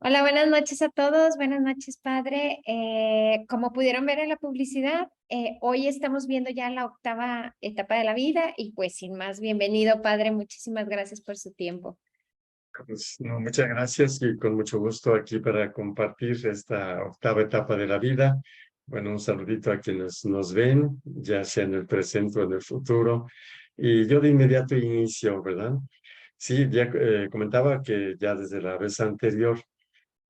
Hola, buenas noches a todos. Buenas noches, padre. Como pudieron ver en la publicidad, hoy estamos viendo ya la octava etapa de la vida y pues sin más, bienvenido, padre. Muchísimas gracias por su tiempo. Pues, no, muchas gracias y con mucho gusto aquí para compartir esta octava etapa de la vida. Bueno, un saludito a quienes nos ven, ya sea en el presente o en el futuro. Y yo de inmediato inicio, ¿verdad? Sí, ya comentaba que ya desde la vez anterior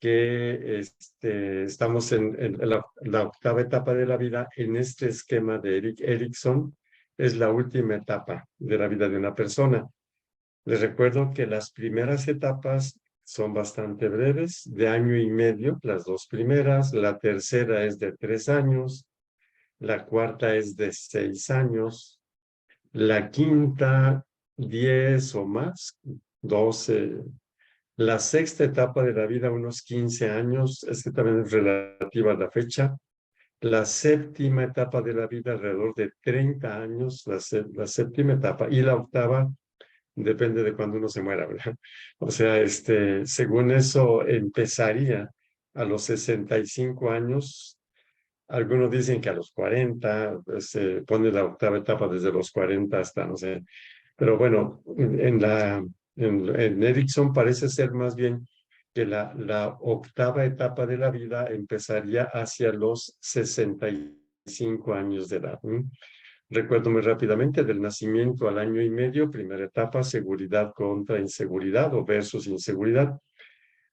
que estamos en la octava etapa de la vida en este esquema de Erik Erikson. Es la última etapa de la vida de una persona. Les recuerdo que las primeras etapas son bastante breves, de año y medio, las dos primeras, la tercera es de 3 años, la cuarta es de 6 años, la quinta 10 o más, 12, la sexta etapa de la vida unos 15 años, es que también es relativa a la fecha, la séptima etapa de la vida alrededor de 30 años, la séptima etapa, y la octava depende de cuándo uno se muera, ¿verdad? O sea, según eso, empezaría a los 65 años. Algunos dicen que a los 40, se pone la octava etapa desde los 40 hasta, no sé. Pero bueno, en Erickson parece ser más bien que la octava etapa de la vida empezaría hacia los 65 años de edad. Recuerdo muy rápidamente del nacimiento al año y medio, primera etapa, seguridad contra inseguridad o versus inseguridad.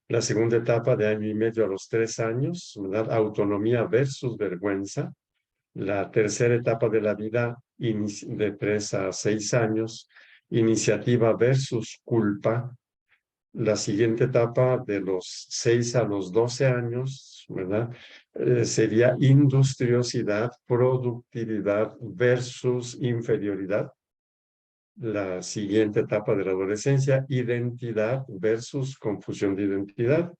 La segunda etapa de año y medio a los 3 años, ¿verdad? Autonomía versus vergüenza. La tercera etapa de la vida de 3 a 6 años, iniciativa versus culpa. La siguiente etapa de los 6 a los 12 años, ¿verdad? Sería industriosidad, productividad versus inferioridad. La siguiente etapa de la adolescencia, identidad versus confusión de identidad.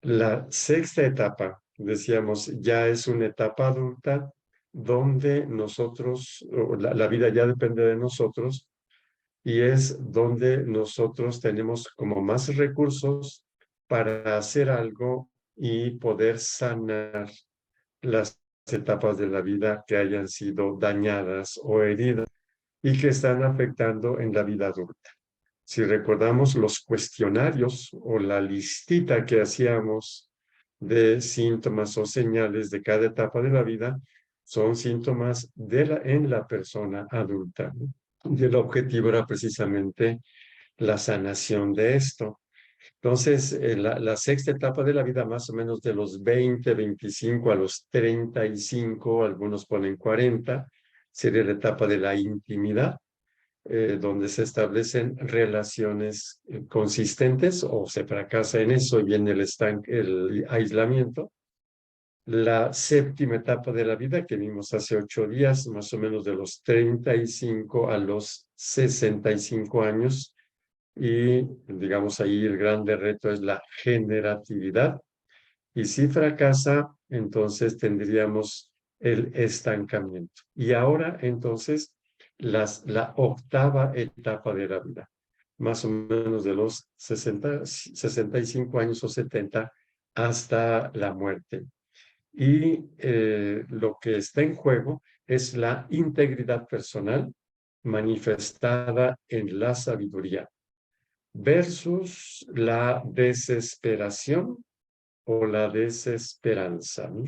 La sexta etapa, decíamos, ya es una etapa adulta donde nosotros, la vida ya depende de nosotros y es donde nosotros tenemos como más recursos para hacer algo y poder sanar las etapas de la vida que hayan sido dañadas o heridas y que están afectando en la vida adulta. Si recordamos los cuestionarios o la listita que hacíamos de síntomas o señales de cada etapa de la vida, son síntomas en la persona adulta, ¿no? Y el objetivo era precisamente la sanación de esto. Entonces, la sexta etapa de la vida, más o menos de los 20, 25 a los 35, algunos ponen 40, sería la etapa de la intimidad, donde se establecen relaciones consistentes o se fracasa en eso y viene el aislamiento. La séptima etapa de la vida que vimos hace 8 días, más o menos de los 35 a los 65 años, y digamos ahí el grande reto es la generatividad. Y si fracasa, entonces tendríamos el estancamiento. Y ahora, entonces, la octava etapa de la vida, más o menos de los 65 años o 70 hasta la muerte. Y lo que está en juego es la integridad personal manifestada en la sabiduría versus la desesperación o la desesperanza, ¿no?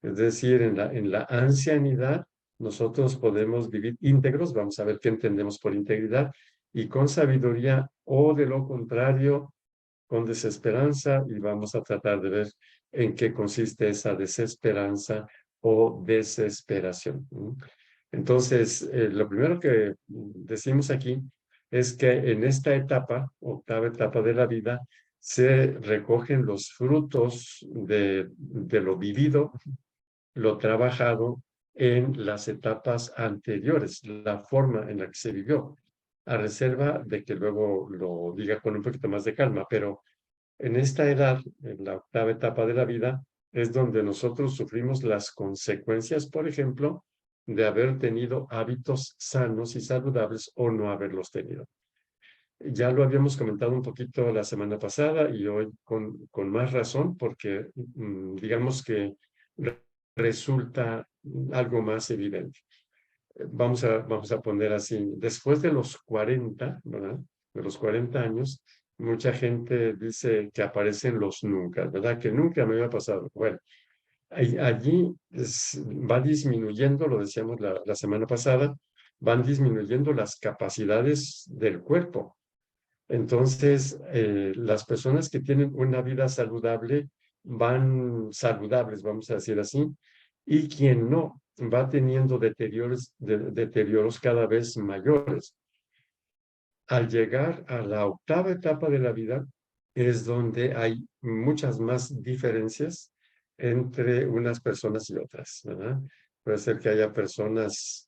Es decir, en la ancianidad nosotros podemos vivir íntegros, vamos a ver qué entendemos por integridad, y con sabiduría, o de lo contrario, con desesperanza, y vamos a tratar de ver en qué consiste esa desesperanza o desesperación. Entonces, lo primero que decimos aquí es que en esta etapa, octava etapa de la vida, se recogen los frutos de lo vivido, lo trabajado en las etapas anteriores, la forma en la que se vivió, a reserva de que luego lo diga con un poquito más de calma, pero en esta edad, en la octava etapa de la vida, es donde nosotros sufrimos las consecuencias, por ejemplo, de haber tenido hábitos sanos y saludables o no haberlos tenido. Ya lo habíamos comentado un poquito la semana pasada y hoy con más razón, porque digamos que resulta algo más evidente. Vamos a poner así, después de los 40, ¿verdad? De los 40 años, mucha gente dice que aparecen los nunca, ¿verdad? Que nunca me había pasado. Bueno, allí va disminuyendo, lo decíamos la semana pasada, van disminuyendo las capacidades del cuerpo. Entonces, las personas que tienen una vida saludable van saludables, vamos a decir así, y quien no va teniendo deterioros cada vez mayores. Al llegar a la octava etapa de la vida es donde hay muchas más diferencias entre unas personas y otras, ¿verdad? Puede ser que haya personas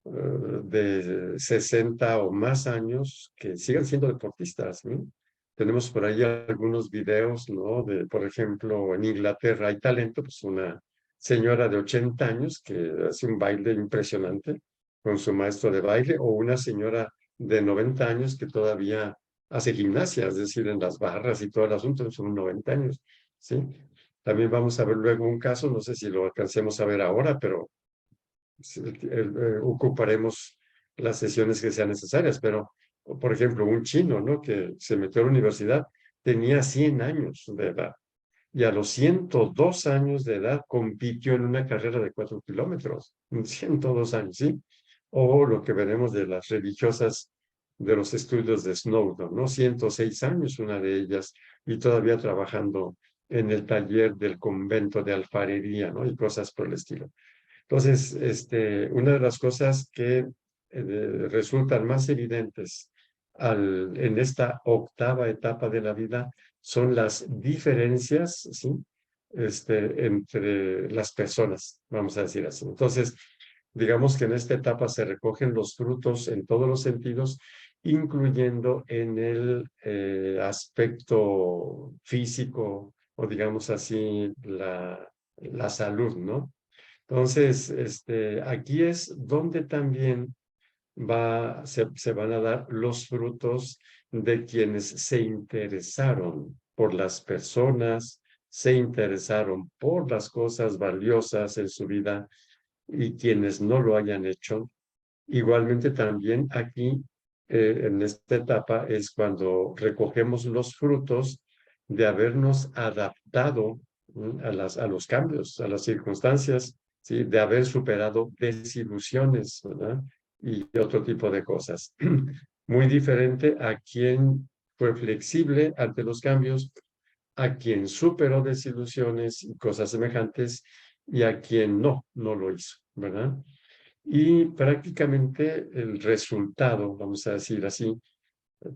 de 60 o más años que sigan siendo deportistas, ¿no? Tenemos por ahí algunos videos, ¿no? De, por ejemplo, en Inglaterra hay talento, pues una señora de 80 años que hace un baile impresionante con su maestro de baile, o una señora de 90 años que todavía hace gimnasia, es decir, en las barras y todo el asunto, son 90 años, ¿sí? También vamos a ver luego un caso, no sé si lo alcancemos a ver ahora, pero ocuparemos las sesiones que sean necesarias, pero, por ejemplo, un chino, ¿no? Que se metió a la universidad, tenía 100 años de edad y a los 102 años de edad compitió en una carrera de 4 kilómetros, 102 años, ¿sí? O lo que veremos de las religiosas de los estudios de Snowdon, ¿no? 106 años, una de ellas, y todavía trabajando en el taller del convento de alfarería, ¿no? Y cosas por el estilo. Entonces, una de las cosas que resultan más evidentes en esta octava etapa de la vida son las diferencias, ¿sí? Entre las personas, vamos a decir así. Entonces, digamos que en esta etapa se recogen los frutos en todos los sentidos, incluyendo en el aspecto físico o digamos así, la salud, ¿no? Entonces, aquí es donde también se van a dar los frutos de quienes se interesaron por las personas, se interesaron por las cosas valiosas en su vida y quienes no lo hayan hecho. Igualmente también aquí, en esta etapa, es cuando recogemos los frutos de habernos adaptado a los cambios, a las circunstancias, ¿sí? De haber superado desilusiones, ¿verdad? Y otro tipo de cosas. Muy diferente a quien fue flexible ante los cambios, a quien superó desilusiones y cosas semejantes, y a quien no lo hizo, ¿verdad? Y prácticamente el resultado, vamos a decir así,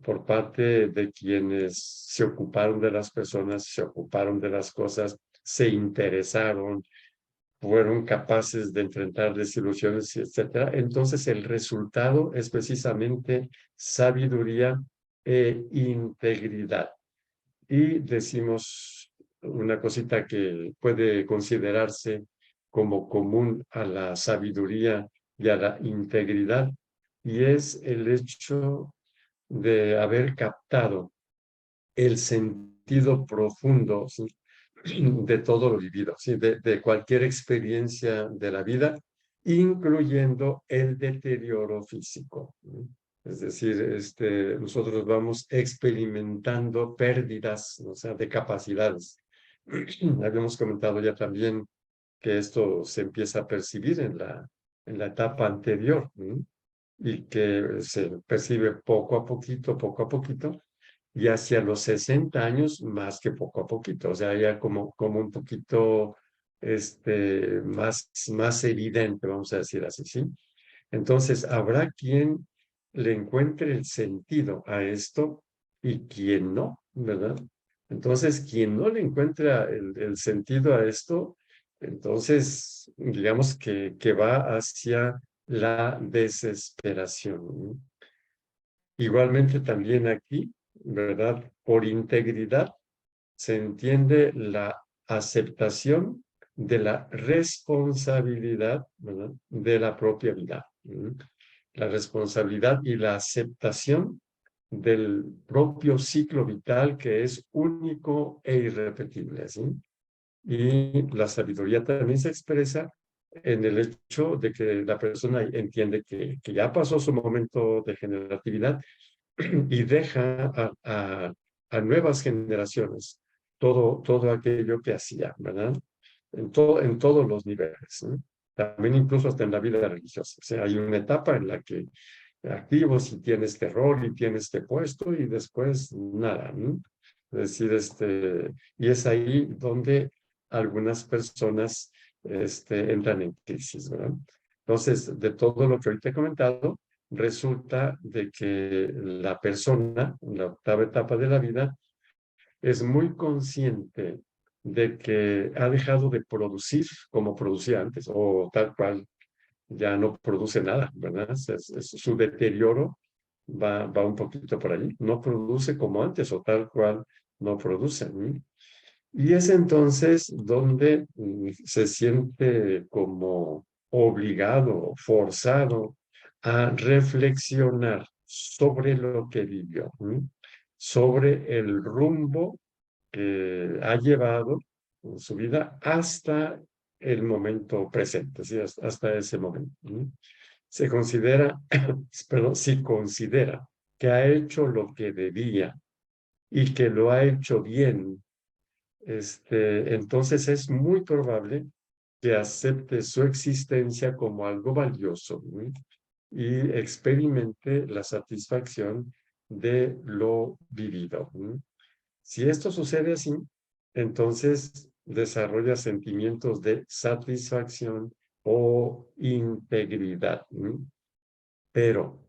por parte de quienes se ocuparon de las personas, se ocuparon de las cosas, se interesaron, fueron capaces de enfrentar desilusiones, etcétera. Entonces el resultado es precisamente sabiduría e integridad. Y decimos una cosita que puede considerarse como común a la sabiduría y a la integridad, y es el hecho de haber captado el sentido profundo, ¿sí? De todo lo vivido, ¿sí? De cualquier experiencia de la vida, incluyendo el deterioro físico, ¿no? Es decir, nosotros vamos experimentando pérdidas, o sea, de capacidades. Habíamos comentado ya también que esto se empieza a percibir en la etapa anterior, ¿no? Y que se percibe poco a poquito, y hacia los 60 años más que poco a poquito, o sea, ya como un poquito más evidente, vamos a decir así, ¿sí? Entonces, habrá quien le encuentre el sentido a esto y quien no, ¿verdad? Entonces, quien no le encuentra el sentido a esto, entonces, digamos que va hacia la desesperación, ¿no? Igualmente también aquí, ¿verdad? Por integridad se entiende la aceptación de la responsabilidad, ¿verdad? De la propia vida. La responsabilidad y la aceptación del propio ciclo vital que es único e irrepetible, ¿sí? Y la sabiduría también se expresa en el hecho de que la persona entiende que ya pasó su momento de generatividad y deja a nuevas generaciones todo aquello que hacía, ¿verdad? En todos los niveles, ¿no? También incluso hasta en la vida religiosa. O sea, hay una etapa en la que activos y tienes terror y tienes este puesto y después nada, ¿no? Es decir, y es ahí donde algunas personas entran en crisis, ¿verdad? Entonces, de todo lo que ahorita he comentado, resulta de que la persona, en la octava etapa de la vida, es muy consciente de que ha dejado de producir como producía antes, o tal cual ya no produce nada, ¿verdad? Su deterioro va un poquito por allí. No produce como antes o tal cual no produce. ¿No? Y es entonces donde se siente como obligado, forzado a reflexionar sobre lo que vivió, ¿no? Sobre el rumbo que ha llevado en su vida hasta el momento presente, ¿sí? Hasta ese momento. ¿No? Se considera, perdón, si considera que ha hecho lo que debía y que lo ha hecho bien, entonces es muy probable que acepte su existencia como algo valioso, ¿no? Y experimente la satisfacción de lo vivido, ¿no? Si esto sucede así, entonces desarrolla sentimientos de satisfacción o integridad, ¿no? Pero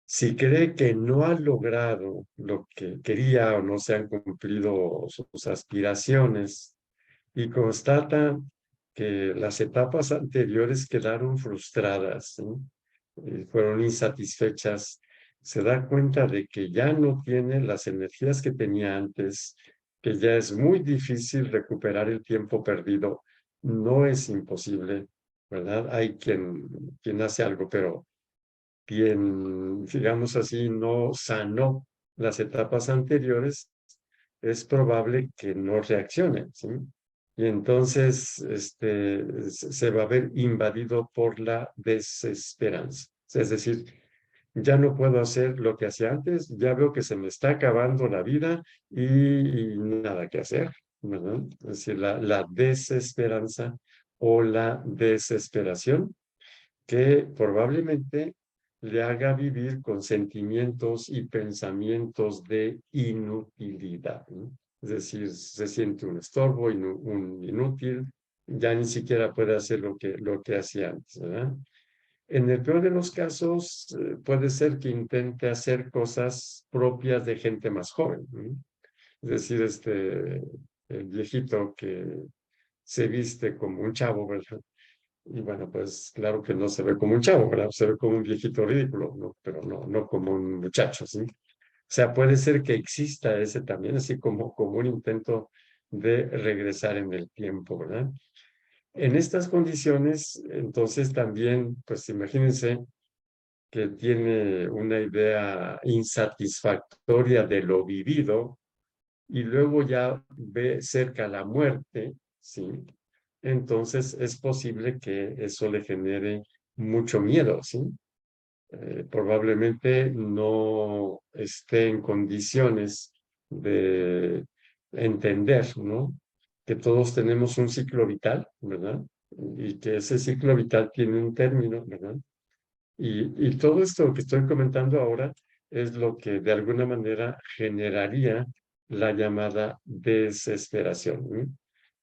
si cree que no ha logrado lo que quería o no se han cumplido sus aspiraciones y constata que las etapas anteriores quedaron frustradas, ¿sí? Fueron insatisfechas, se da cuenta de que ya no tiene las energías que tenía antes, que ya es muy difícil recuperar el tiempo perdido. No es imposible, ¿verdad? Hay quien hace algo, pero quien, digamos así, no sanó las etapas anteriores, es probable que no reaccione, ¿sí? Y entonces se va a ver invadido por la desesperanza. Es decir, ya no puedo hacer lo que hacía antes, ya veo que se me está acabando la vida y nada que hacer, ¿verdad? Es decir, la desesperanza o la desesperación que probablemente le haga vivir con sentimientos y pensamientos de inutilidad, ¿no? Es decir, se siente un estorbo, un inútil, ya ni siquiera puede hacer lo que hacía antes, ¿verdad? En el peor de los casos, puede ser que intente hacer cosas propias de gente más joven, ¿no? Es decir, el viejito que se viste como un chavo, ¿verdad? Y bueno, pues claro que no se ve como un chavo, ¿verdad? Se ve como un viejito ridículo, ¿no? Pero no como un muchacho, ¿sí? O sea, puede ser que exista ese también, así como un intento de regresar en el tiempo, ¿verdad? En estas condiciones, entonces también, pues imagínense que tiene una idea insatisfactoria de lo vivido y luego ya ve cerca la muerte, ¿sí? Entonces es posible que eso le genere mucho miedo, ¿sí? Probablemente no esté en condiciones de entender, ¿no? Que todos tenemos un ciclo vital, ¿verdad? Y que ese ciclo vital tiene un término, ¿verdad? Y todo esto que estoy comentando ahora es lo que de alguna manera generaría la llamada desesperación, ¿no?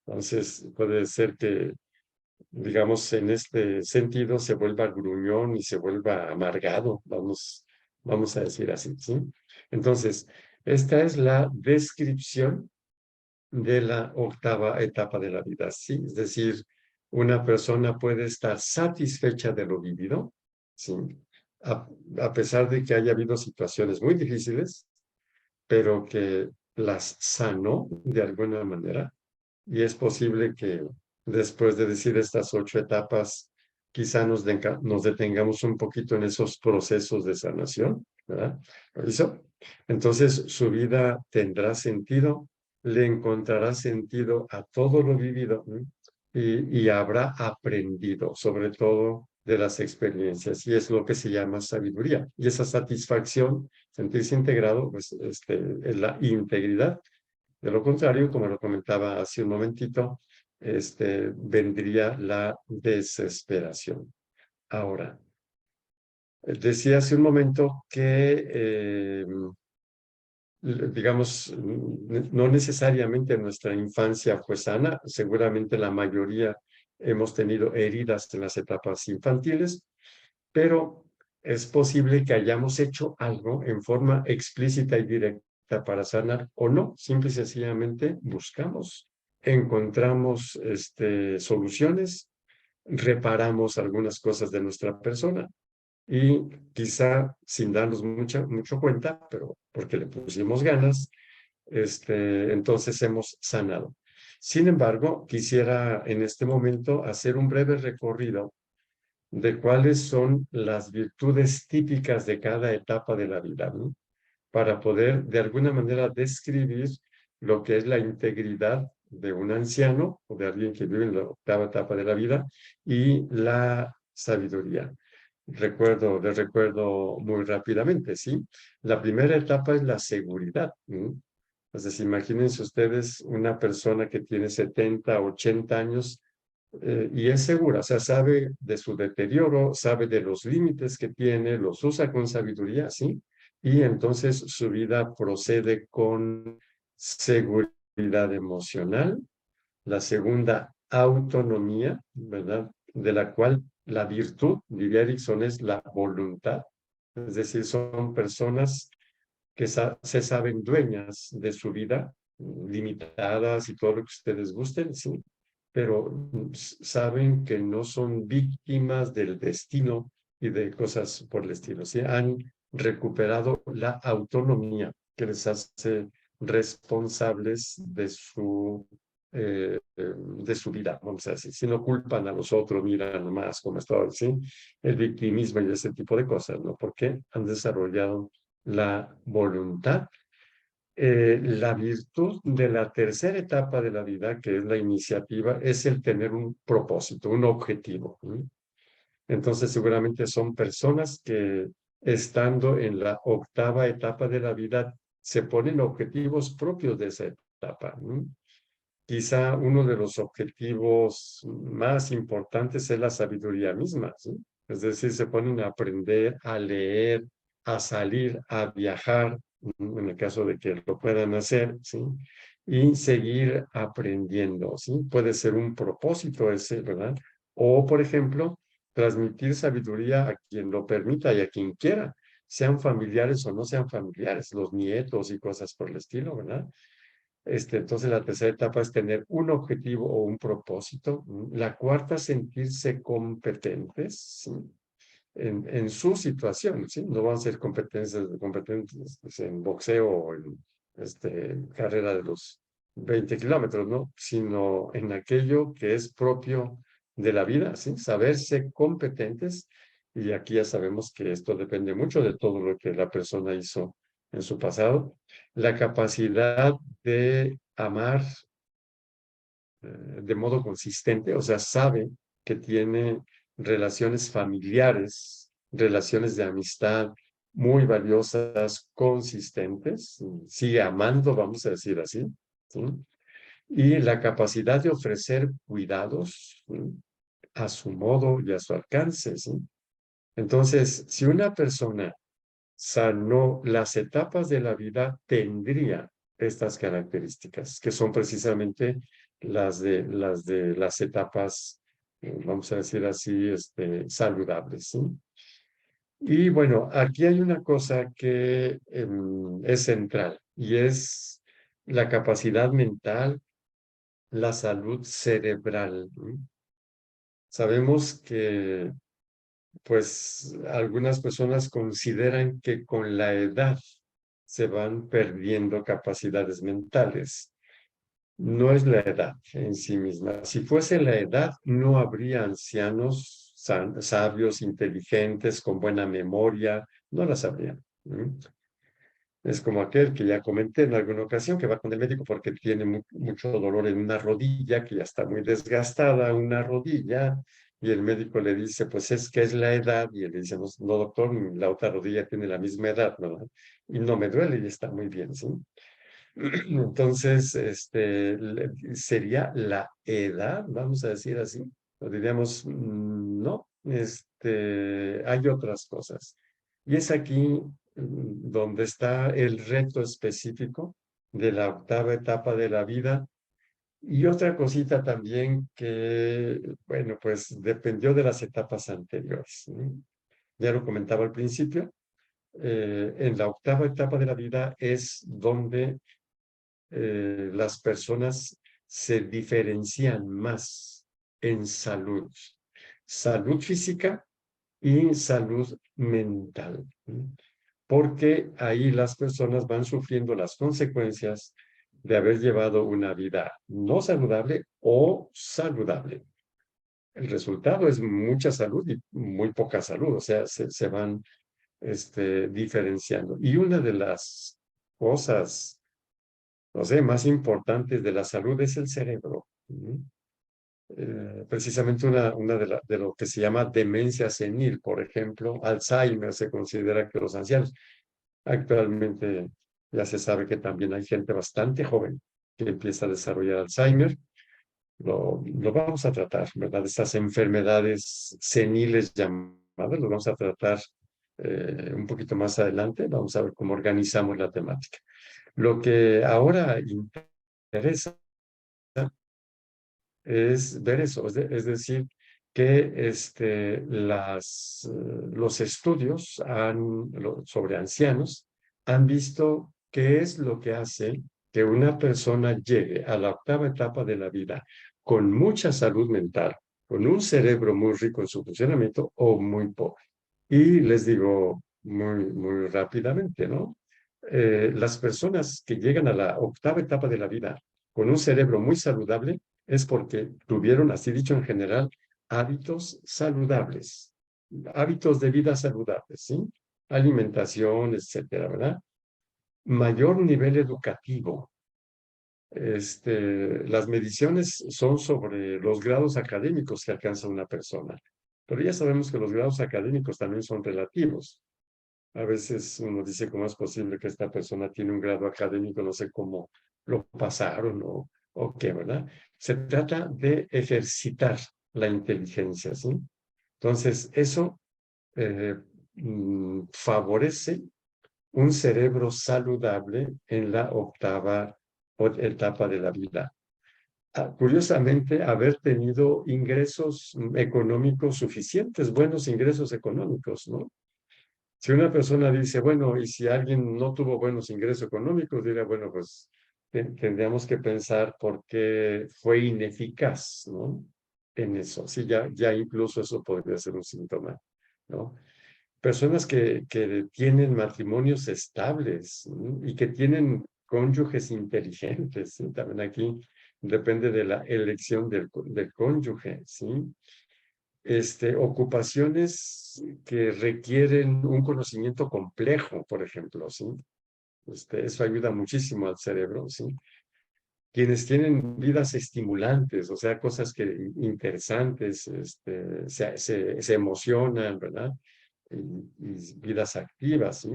Entonces puede ser que, digamos, en este sentido se vuelva gruñón y se vuelva amargado, vamos a decir así, ¿sí? Entonces, esta es la descripción de la octava etapa de la vida, ¿sí? Es decir, una persona puede estar satisfecha de lo vivido, ¿sí? A, a pesar de que haya habido situaciones muy difíciles, pero que las sanó de alguna manera. Y es posible que después de decir estas 8 etapas, quizá nos detengamos un poquito en esos procesos de sanación, ¿verdad? ¿Lo hizo? Entonces su vida tendrá sentido, le encontrará sentido a todo lo vivido, ¿no? Y habrá aprendido, sobre todo de las experiencias, y es lo que se llama sabiduría. Y esa satisfacción, sentirse integrado, pues es la integridad. De lo contrario, como lo comentaba hace un momentito, vendría la desesperación. Ahora, decía hace un momento que digamos, no necesariamente nuestra infancia fue sana, seguramente la mayoría hemos tenido heridas en las etapas infantiles, pero es posible que hayamos hecho algo en forma explícita y directa para sanar o no, simple y sencillamente buscamos, encontramos soluciones, reparamos algunas cosas de nuestra persona y quizá sin darnos mucho cuenta, pero porque le pusimos ganas, entonces hemos sanado. Sin embargo, quisiera en este momento hacer un breve recorrido de cuáles son las virtudes típicas de cada etapa de la vida, ¿no? Para poder de alguna manera describir lo que es la integridad de un anciano o de alguien que vive en la octava etapa de la vida y la sabiduría. Les recuerdo muy rápidamente, ¿sí? La primera etapa es la seguridad, ¿no? Entonces, imagínense ustedes una persona que tiene 70, 80 años y es segura, o sea, sabe de su deterioro, sabe de los límites que tiene, los usa con sabiduría, ¿sí? Y entonces su vida procede con seguridad emocional. La segunda, autonomía, ¿verdad? De la cual la virtud, diría Erickson, es la voluntad. Es decir, son personas que se saben dueñas de su vida, limitadas y todo lo que ustedes gusten, sí, pero saben que no son víctimas del destino y de cosas por el estilo, sí, han recuperado la autonomía que les hace responsables de su vida, vamos a decir, si no culpan a los otros, miran más como está, ¿sí? El victimismo y ese tipo de cosas, ¿no? Porque han desarrollado la voluntad, la virtud de la tercera etapa de la vida, que es la iniciativa, es el tener un propósito, un objetivo, ¿no? Entonces, seguramente son personas que estando en la octava etapa de la vida, se ponen objetivos propios de esa etapa, ¿no? Quizá uno de los objetivos más importantes es la sabiduría misma, ¿sí? Es decir, se ponen a aprender, a leer, a salir, a viajar, en el caso de que lo puedan hacer, ¿sí? Y seguir aprendiendo, ¿sí? Puede ser un propósito ese, ¿verdad? O, por ejemplo, transmitir sabiduría a quien lo permita y a quien quiera, sean familiares o no sean familiares, los nietos y cosas por el estilo, ¿verdad? Entonces, la tercera etapa es tener un objetivo o un propósito. La cuarta, sentirse competentes, ¿sí? En su situación, ¿sí? No van a ser competentes pues, en boxeo o en carrera de los 20 kilómetros, ¿no? Sino en aquello que es propio de la vida, ¿sí? Saberse competentes. Y aquí ya sabemos que esto depende mucho de todo lo que la persona hizo en su pasado. La capacidad de amar de modo consistente, o sea, sabe que tiene relaciones familiares, relaciones de amistad muy valiosas, consistentes, sigue amando, vamos a decir así, ¿sí? Y la capacidad de ofrecer cuidados, ¿sí? A su modo y a su alcance, ¿sí? Entonces, si una persona sanó las etapas de la vida, tendría estas características, que son precisamente las de las etapas, vamos a decir así, saludables, ¿sí? Y bueno, aquí hay una cosa que es central y es la capacidad mental, la salud cerebral, ¿no? Sabemos que pues algunas personas consideran que con la edad se van perdiendo capacidades mentales. No es la edad en sí misma. Si fuese la edad, no habría ancianos sabios, inteligentes, con buena memoria, no las habría. Es como aquel que ya comenté en alguna ocasión que va con el médico porque tiene mucho dolor en una rodilla, que ya está muy desgastada una rodilla, y el médico le dice, pues es que es la edad, y él le dice, no, no, doctor, la otra rodilla tiene la misma edad, ¿verdad? Y no me duele y está muy bien, ¿sí? Entonces, sería la edad, vamos a decir así, o diríamos, no, hay otras cosas. Y es aquí donde está el reto específico de la octava etapa de la vida. Y otra cosita también que, bueno, pues dependió de las etapas anteriores, ¿no? Ya lo comentaba al principio, en la octava etapa de la vida es donde las personas se diferencian más en salud, salud física y salud mental, ¿sí? Porque ahí las personas van sufriendo las consecuencias de haber llevado una vida no saludable o saludable. El resultado es mucha salud y muy poca salud, o sea, se van diferenciando. Y una de las cosas, no sé, más importantes de la salud es el cerebro. ¿Sí? Precisamente una de lo que se llama demencia senil, por ejemplo, Alzheimer, se considera que los ancianos. Actualmente ya se sabe que también hay gente bastante joven que empieza a desarrollar Alzheimer. Lo vamos a tratar, ¿verdad? Estas enfermedades seniles llamadas, lo vamos a tratar un poquito más adelante. Vamos a ver cómo organizamos la temática. Lo que ahora interesa es ver eso, es decir, que los estudios sobre ancianos han visto qué es lo que hace que una persona llegue a la octava etapa de la vida con mucha salud mental, con un cerebro muy rico en su funcionamiento o muy pobre. Y les digo muy rápidamente, ¿no? Las personas que llegan a la octava etapa de la vida con un cerebro muy saludable es porque tuvieron, así dicho en general, hábitos saludables, hábitos de vida saludables, ¿sí? Alimentación, etcétera, ¿verdad? Mayor nivel educativo. Las mediciones son sobre los grados académicos que alcanza una persona, pero ya sabemos que los grados académicos también son relativos. A veces uno dice cómo es posible que esta persona tiene un grado académico, no sé cómo lo pasaron o qué, ¿verdad? Se trata de ejercitar la inteligencia, ¿sí? Entonces, eso eh, favorece un cerebro saludable en la octava etapa de la vida. Curiosamente, haber tenido ingresos económicos suficientes, buenos ingresos económicos, ¿no? Si una persona dice, bueno, y si alguien no tuvo buenos ingresos económicos, dirá, bueno, pues tendríamos que pensar por qué fue ineficaz, ¿no? En eso. Sí, ya incluso eso podría ser un síntoma, ¿no? Personas que tienen matrimonios estables, ¿no? Y que tienen cónyuges inteligentes, ¿sí? También aquí depende de la elección del cónyuge, ¿sí? Ocupaciones que requieren un conocimiento complejo, por ejemplo, ¿sí? Eso ayuda muchísimo al cerebro, ¿sí? Quienes tienen vidas estimulantes, o sea, cosas interesantes, se emocionan, ¿verdad? Y vidas activas, ¿sí?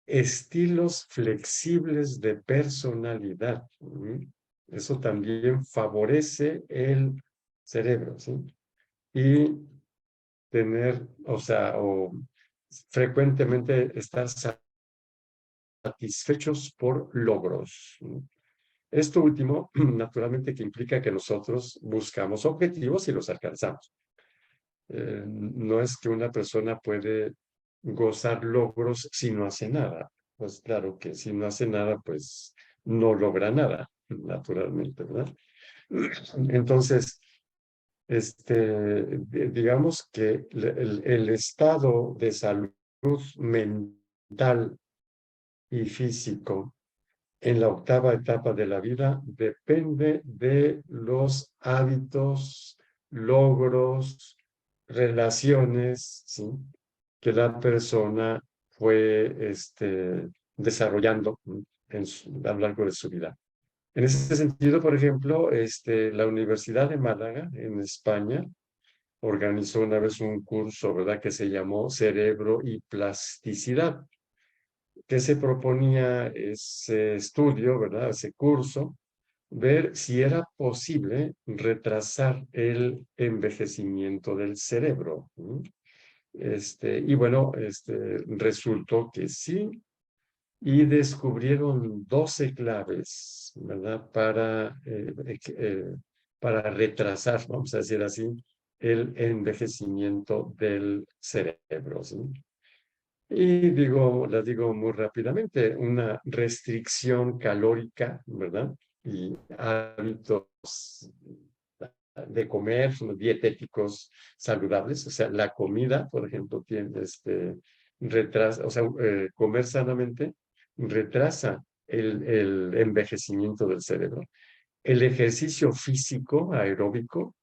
Estilos flexibles de personalidad. ¿Sí? Eso también favorece el cerebro, ¿sí? Y tener, o sea, o frecuentemente estar satisfechos por logros. Esto último, naturalmente, que implica que nosotros buscamos objetivos y los alcanzamos. No es que una persona puede gozar logros si no hace nada. Pues claro que si no hace nada, pues no logra nada, naturalmente, ¿verdad? Entonces, digamos que el estado de salud mental y físico en la octava etapa de la vida depende de los hábitos, logros, relaciones, ¿sí? Que la persona fue desarrollando a lo largo de su vida. En ese sentido, por ejemplo, la Universidad de Málaga, en España, organizó una vez un curso, ¿verdad?, que se llamó Cerebro y Plasticidad, que se proponía ese estudio, ¿verdad?, ese curso, ver si era posible retrasar el envejecimiento del cerebro. Y bueno, resultó que sí, y descubrieron 12 claves, ¿verdad? Para retrasar, vamos a decir así, el envejecimiento del cerebro, ¿sí? Y las digo muy rápidamente, una restricción calórica, ¿verdad? Y hábitos de comer dietéticos saludables, o sea, la comida, por ejemplo, tiene retrasa, o sea, comer sanamente retrasa el envejecimiento del cerebro. El ejercicio físico aeróbico,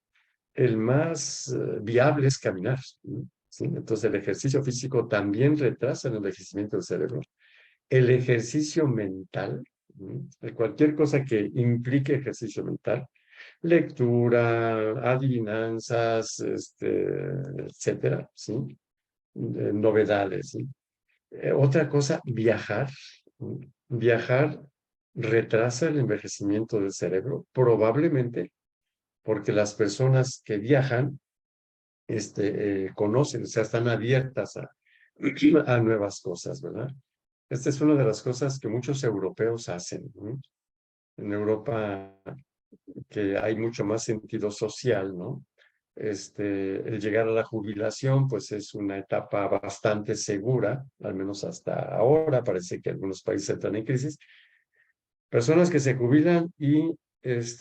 el más viable es caminar, ¿sí? Entonces, el ejercicio físico también retrasa el envejecimiento del cerebro. El ejercicio mental, cualquier cosa que implique ejercicio mental, lectura, adivinanzas, etcétera, ¿sí? Novedades, ¿sí? Otra cosa, viajar. Viajar retrasa el envejecimiento del cerebro, probablemente porque las personas que viajan conocen, o sea, están abiertas a nuevas cosas, ¿verdad? Esta es una de las cosas que muchos europeos hacen, ¿no? En Europa, que hay mucho más sentido social, ¿no? El llegar a la jubilación, pues es una etapa bastante segura, al menos hasta ahora, parece que algunos países están en crisis. Personas que se jubilan y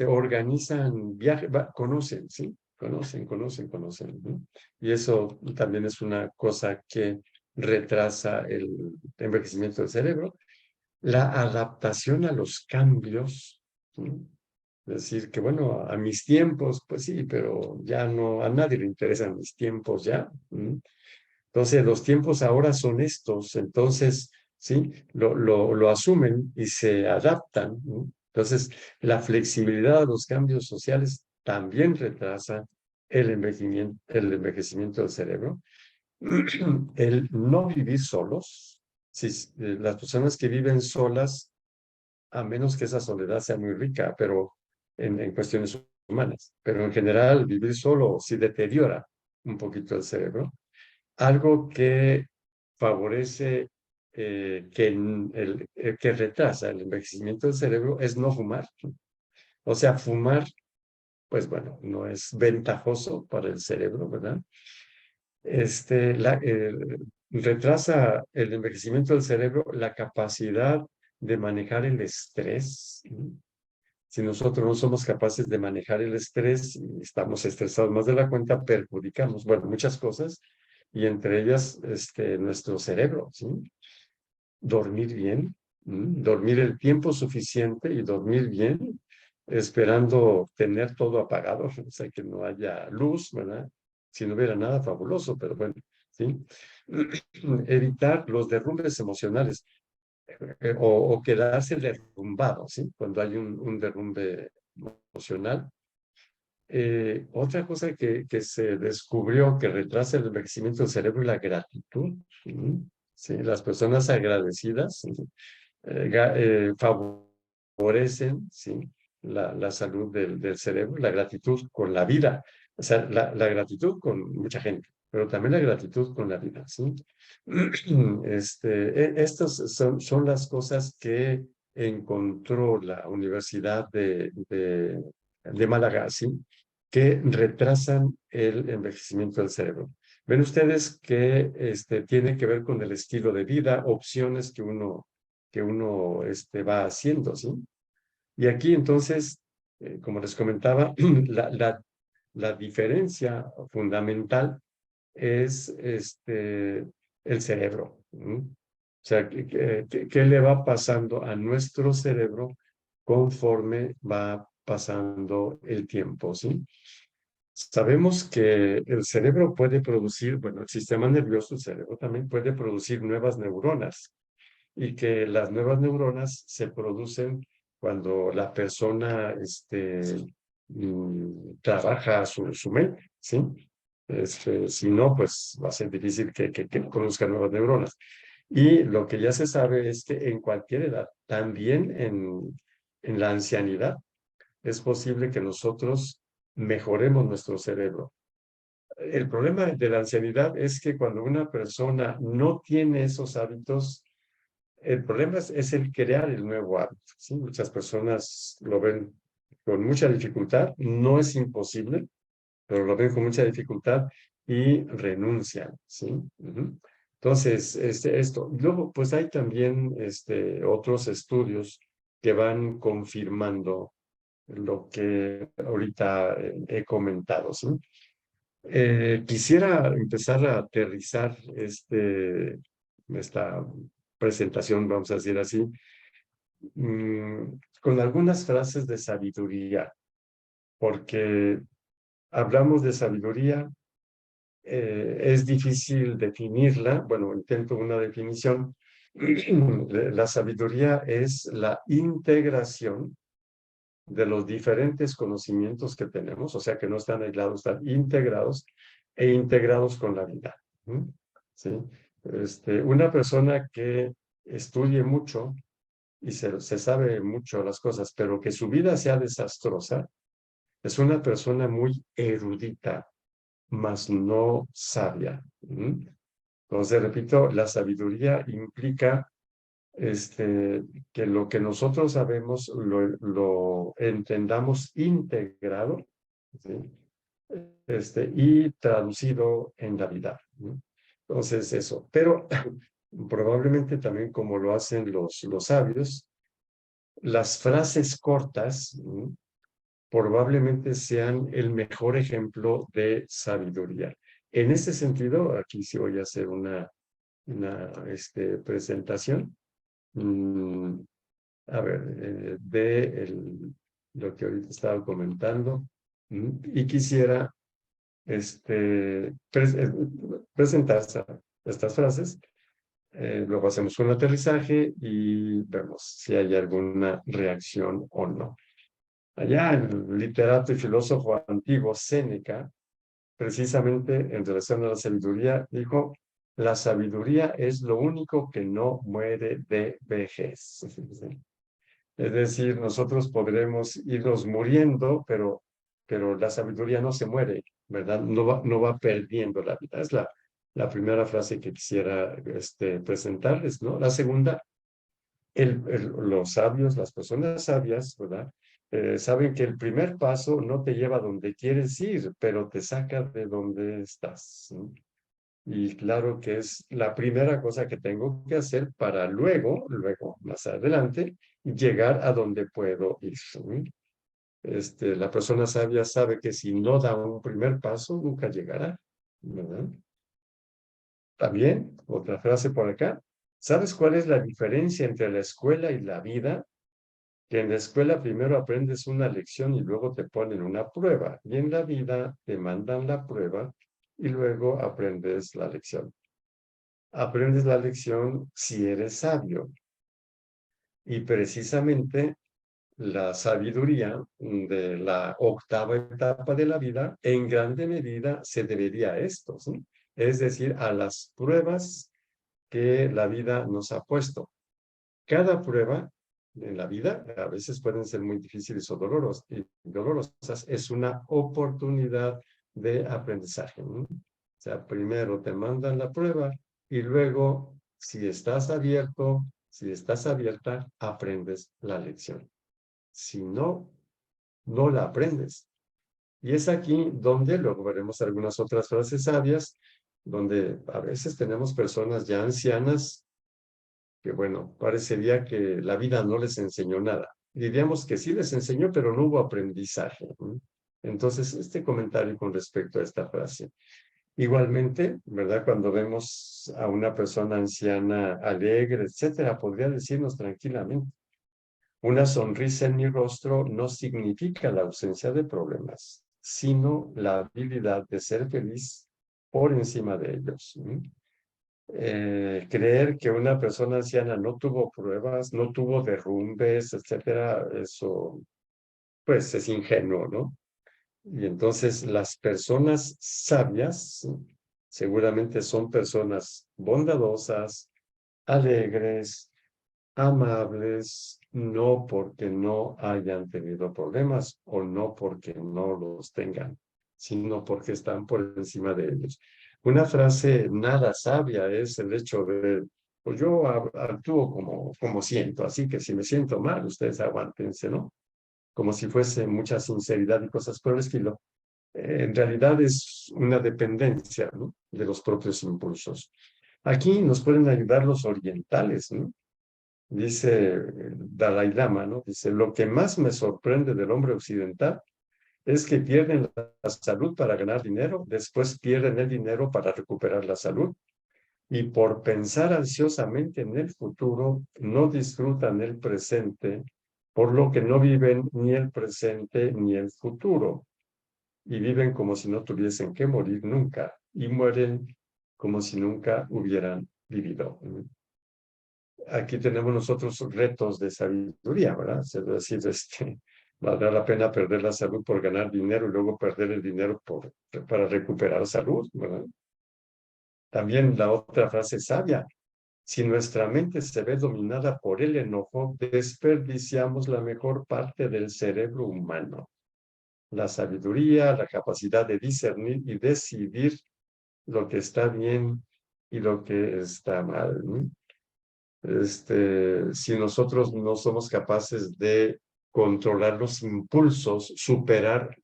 organizan viajes, conocen, ¿sí? Conocen, ¿no? Y eso también es una cosa que retrasa el envejecimiento del cerebro. La adaptación a los cambios, ¿sí? Es decir, que bueno, a mis tiempos, pues sí, pero ya no, a nadie le interesan mis tiempos ya. Entonces, los tiempos ahora son estos, entonces, sí, lo asumen y se adaptan, ¿no? Entonces, la flexibilidad a los cambios sociales también retrasa el envejecimiento del cerebro. El no vivir solos, si, las personas que viven solas, a menos que esa soledad sea muy rica, pero en cuestiones humanas, pero en general vivir solo sí deteriora un poquito el cerebro. Algo que favorece, que retrasa el envejecimiento del cerebro es no fumar. O sea, fumar, pues bueno, no es ventajoso para el cerebro, ¿verdad? Retrasa el envejecimiento del cerebro la capacidad de manejar el estrés. Si nosotros no somos capaces de manejar el estrés y estamos estresados más de la cuenta, perjudicamos, bueno, muchas cosas, y entre ellas nuestro cerebro, ¿sí? Dormir bien, dormir el tiempo suficiente y dormir bien, esperando tener todo apagado, o sea, que no haya luz, ¿verdad? Si no hubiera nada, fabuloso, pero bueno, ¿sí? Evitar los derrumbes emocionales o quedarse derrumbado, ¿sí? Cuando hay un derrumbe emocional. Otra cosa que se descubrió que retrasa el envejecimiento del cerebro es la gratitud. ¿Sí? Las personas agradecidas, ¿sí? Favorecen, ¿sí? La salud del cerebro, la gratitud con la vida, o sea, la gratitud con mucha gente, pero también la gratitud con la vida, ¿sí? Estas son las cosas que encontró la Universidad de Málaga, ¿sí? Que retrasan el envejecimiento del cerebro. Ven ustedes que tiene que ver con el estilo de vida, opciones que uno va haciendo, ¿sí? Y aquí entonces, como les comentaba, la diferencia fundamental es el cerebro. O sea, ¿qué le va pasando a nuestro cerebro conforme va pasando el tiempo, ¿sí? Sabemos que el cerebro puede producir, bueno, el sistema nervioso, el cerebro también puede producir nuevas neuronas. y que las nuevas neuronas se producen cuando la persona trabaja su mente, ¿sí? Si no, pues va a ser difícil que produzca nuevas neuronas. Y lo que ya se sabe es que en cualquier edad, también en la ancianidad, es posible que nosotros mejoremos nuestro cerebro. El problema de la ancianidad es que cuando una persona no tiene esos hábitos, el problema es el crear el nuevo hábito, ¿sí? Muchas personas lo ven con mucha dificultad, no es imposible, pero lo ven con mucha dificultad y renuncian, ¿sí? Entonces, esto. Luego, pues hay también otros estudios que van confirmando lo que ahorita he comentado, ¿sí? Quisiera empezar a aterrizar esta presentación, vamos a decir así, con algunas frases de sabiduría, porque hablamos de sabiduría, es difícil definirla, bueno, intento una definición. La sabiduría es la integración de los diferentes conocimientos que tenemos, o sea que no están aislados, están integrados e integrados con la vida. ¿Sí? Una persona que estudie mucho y se sabe mucho las cosas, pero que su vida sea desastrosa, es una persona muy erudita, mas no sabia. Entonces, repito, la sabiduría implica que lo que nosotros sabemos lo entendamos integrado, ¿sí? Y traducido en la vida, ¿no? Entonces, eso. Pero probablemente también como lo hacen los sabios, las frases cortas, ¿no?, probablemente sean el mejor ejemplo de sabiduría. En ese sentido, aquí sí voy a hacer una presentación. Mm, a ver, lo que ahorita estaba comentando, y quisiera presentar estas frases. Luego hacemos un aterrizaje y vemos si hay alguna reacción o no. Allá el literato y filósofo antiguo Séneca, precisamente en relación a la sabiduría, dijo: la sabiduría es lo único que no muere de vejez. Es decir, nosotros podremos irnos muriendo, pero la sabiduría no se muere, ¿verdad? No va perdiendo la vida. Es la primera frase que quisiera presentarles, ¿no? La segunda, los sabios, las personas sabias, ¿verdad? Saben que el primer paso no te lleva a donde quieres ir, pero te saca de donde estás, ¿no? Y claro que es la primera cosa que tengo que hacer para luego, más adelante, llegar a donde puedo ir, ¿sí? La persona sabia sabe que si no da un primer paso, nunca llegará, ¿verdad? También, otra frase por acá. ¿Sabes cuál es la diferencia entre la escuela y la vida? Que en la escuela primero aprendes una lección y luego te ponen una prueba. Y en la vida te mandan la prueba y luego aprendes la lección. Aprendes la lección si eres sabio. Y precisamente la sabiduría de la octava etapa de la vida, en grande medida se debería a esto, ¿sí? Es decir, a las pruebas que la vida nos ha puesto. Cada prueba en la vida a veces pueden ser muy difíciles o dolorosas. Es una oportunidad de aprendizaje, ¿no? O sea, primero te mandan la prueba y luego, si estás abierto, si estás abierta, aprendes la lección. Si no, no la aprendes. Y es aquí donde luego veremos algunas otras frases sabias, donde a veces tenemos personas ya ancianas que, bueno, parecería que la vida no les enseñó nada. Diríamos que sí les enseñó, pero no hubo aprendizaje, ¿no? Entonces, este comentario con respecto a esta frase. Igualmente, ¿verdad? Cuando vemos a una persona anciana alegre, etcétera, podría decirnos tranquilamente: una sonrisa en mi rostro no significa la ausencia de problemas, sino la habilidad de ser feliz por encima de ellos. Creer que una persona anciana no tuvo pruebas, no tuvo derrumbes, etcétera, eso pues es ingenuo, ¿no? Y entonces las personas sabias seguramente son personas bondadosas, alegres, amables, no porque no hayan tenido problemas o no porque no los tengan, sino porque están por encima de ellos. Una frase nada sabia es el hecho de, pues yo actúo como siento, así que si me siento mal, ustedes aguántense, ¿no? Como si fuese mucha sinceridad y cosas por el estilo. En realidad es una dependencia, ¿no?, de los propios impulsos. Aquí nos pueden ayudar los orientales, ¿no? Dice Dalai Lama, ¿no? Dice, lo que más me sorprende del hombre occidental es que pierden la salud para ganar dinero, después pierden el dinero para recuperar la salud y por pensar ansiosamente en el futuro no disfrutan el presente, por lo que no viven ni el presente ni el futuro y viven como si no tuviesen que morir nunca y mueren como si nunca hubieran vivido. Aquí tenemos nosotros retos de sabiduría, ¿verdad? Es decir, valdrá la pena perder la salud por ganar dinero y luego perder el dinero para recuperar salud, ¿verdad? También la otra frase sabia, si nuestra mente se ve dominada por el enojo, desperdiciamos la mejor parte del cerebro humano, la sabiduría, la capacidad de discernir y decidir lo que está bien y lo que está mal, ¿no? Si nosotros no somos capaces de controlar los impulsos, superar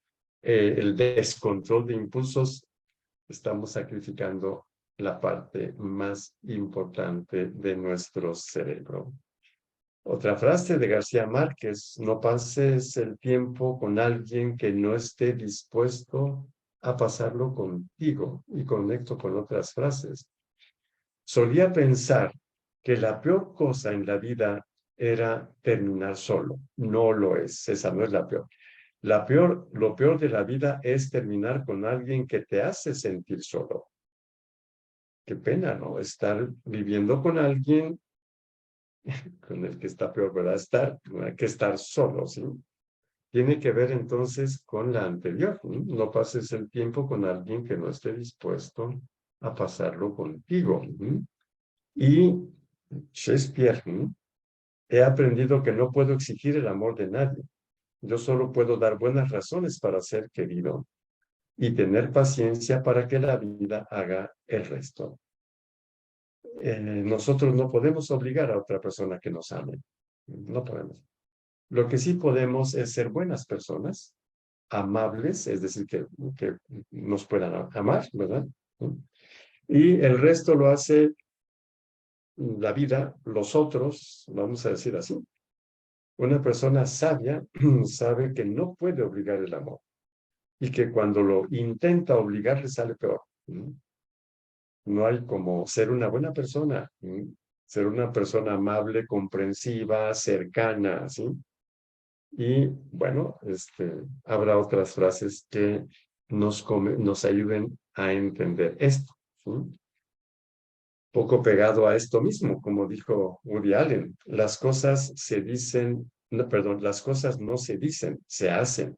el descontrol de impulsos, estamos sacrificando la parte más importante de nuestro cerebro. Otra frase de García Márquez, no pases el tiempo con alguien que no esté dispuesto a pasarlo contigo. Y conecto con otras frases. Solía pensar que la peor cosa en la vida era terminar solo. No lo es, esa no es la peor. Lo peor de la vida es terminar con alguien que te hace sentir solo. Qué pena, ¿no? Estar viviendo con alguien con el que está peor, ¿verdad? Que estar solo, ¿sí? Tiene que ver entonces con la anterior, ¿no? No pases el tiempo con alguien que no esté dispuesto a pasarlo contigo, ¿no? Y Shakespeare, ¿no? He aprendido que no puedo exigir el amor de nadie. Yo solo puedo dar buenas razones para ser querido y tener paciencia para que la vida haga el resto. Nosotros no podemos obligar a otra persona que nos ame. No podemos. Lo que sí podemos es ser buenas personas, amables, es decir, que nos puedan amar, ¿verdad? Y el resto lo hace la vida, los otros, vamos a decir así. Una persona sabia sabe que no puede obligar el amor y que cuando lo intenta obligar le sale peor. No hay como ser una buena persona, ser una persona amable, comprensiva, cercana, ¿sí? Y bueno, habrá otras frases que nos ayuden a entender esto, ¿sí? Poco pegado a esto mismo, como dijo Woody Allen, las cosas se dicen, no, perdón, las cosas no se dicen, se hacen,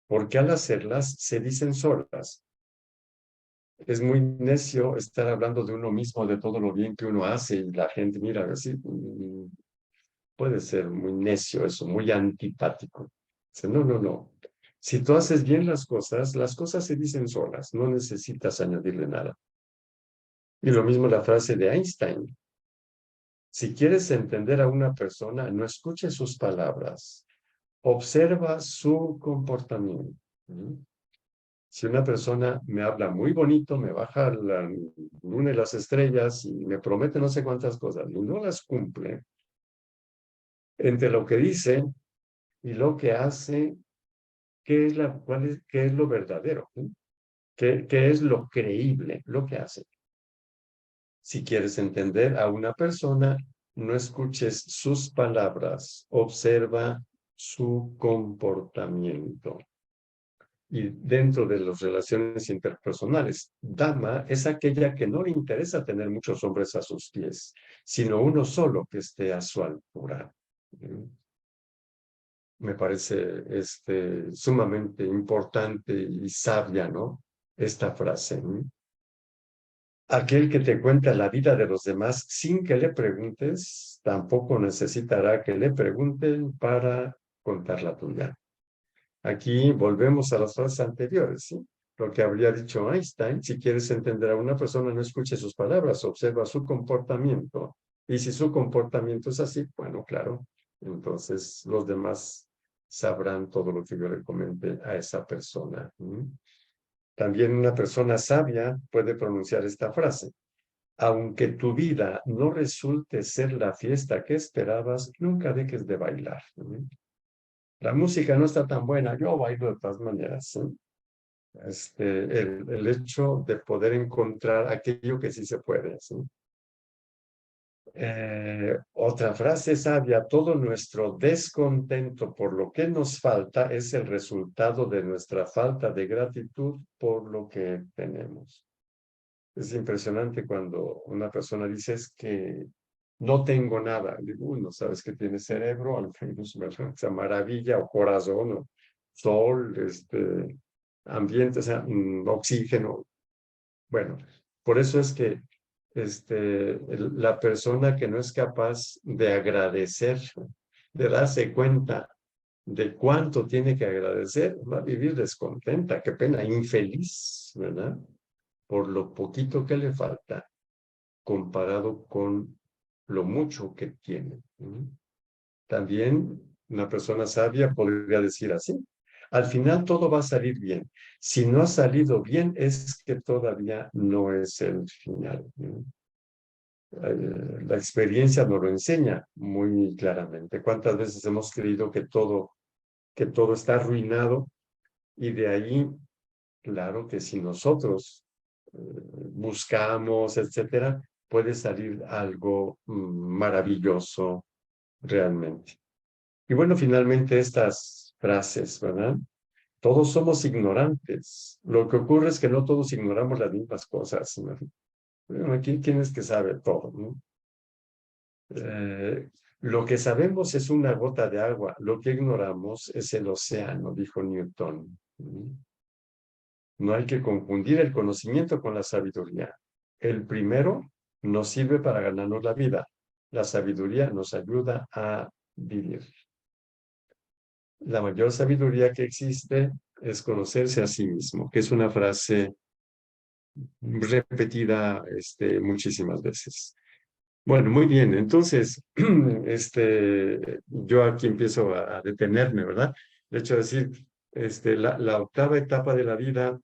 porque al hacerlas se dicen solas. Es muy necio estar hablando de uno mismo, de todo lo bien que uno hace y la gente mira así, puede ser muy necio eso, muy antipático. Dice, no, no, no. Si tú haces bien las cosas se dicen solas, no necesitas añadirle nada. Y lo mismo la frase de Einstein. Si quieres entender a una persona, no escuches sus palabras, observa su comportamiento. Si una persona me habla muy bonito, me baja la luna y las estrellas y me promete no sé cuántas cosas y no las cumple, entre lo que dice y lo que hace, ¿qué es lo verdadero? ¿Qué es lo creíble, lo que hace? Si quieres entender a una persona, no escuches sus palabras, observa su comportamiento. y dentro de las relaciones interpersonales. Dama es aquella que no le interesa tener muchos hombres a sus pies, sino uno solo que esté a su altura. Me parece sumamente importante y sabia, ¿no? Esta frase. ¿No? Aquel que te cuenta la vida de los demás sin que le preguntes, tampoco necesitará que le pregunten para contar la tuya. Aquí volvemos a las frases anteriores, ¿sí? Lo que habría dicho Einstein: si quieres entender a una persona, no escuche sus palabras, observa su comportamiento. Y si su comportamiento es así, bueno, claro, entonces los demás sabrán todo lo que yo le comente a esa persona. También una persona sabia puede pronunciar esta frase: aunque tu vida no resulte ser la fiesta que esperabas, nunca dejes de bailar. La música no está tan buena, yo bailo de todas maneras. ¿Sí? El hecho de poder encontrar aquello que sí se puede. ¿Sí? Otra frase sabia: todo nuestro descontento por lo que nos falta es el resultado de nuestra falta de gratitud por lo que tenemos. Es impresionante cuando una persona dice: es que no tengo nada. Digo: uy, no sabes que tiene cerebro, al menos, ¿verdad? O sea, maravilla, o corazón, o sol, ambiente, o sea, oxígeno. Bueno, por eso es que la persona que no es capaz de agradecer, de darse cuenta de cuánto tiene que agradecer, va a vivir descontenta, qué pena, infeliz, ¿verdad? Por lo poquito que le falta comparado con lo mucho que tiene. También una persona sabia podría decir así: al final todo va a salir bien. Si no ha salido bien, es que todavía no es el final. La experiencia nos lo enseña muy claramente. ¿Cuántas veces hemos creído que todo está arruinado? Y de ahí, claro que si nosotros buscamos, etcétera, puede salir algo maravilloso realmente. Y bueno, finalmente estas frases, ¿verdad? Todos somos ignorantes. Lo que ocurre es que no todos ignoramos las mismas cosas, ¿no? Bueno, aquí quién es que sabe todo, ¿no? Lo que sabemos es una gota de agua, lo que ignoramos es el océano, dijo Newton. No hay que confundir el conocimiento con la sabiduría. El primero nos sirve para ganarnos la vida. La sabiduría nos ayuda a vivir. La mayor sabiduría que existe es conocerse a sí mismo, que es una frase repetida muchísimas veces. Bueno, muy bien. Entonces, yo aquí empiezo a detenerme, ¿verdad? De hecho, decir, la octava etapa de la vida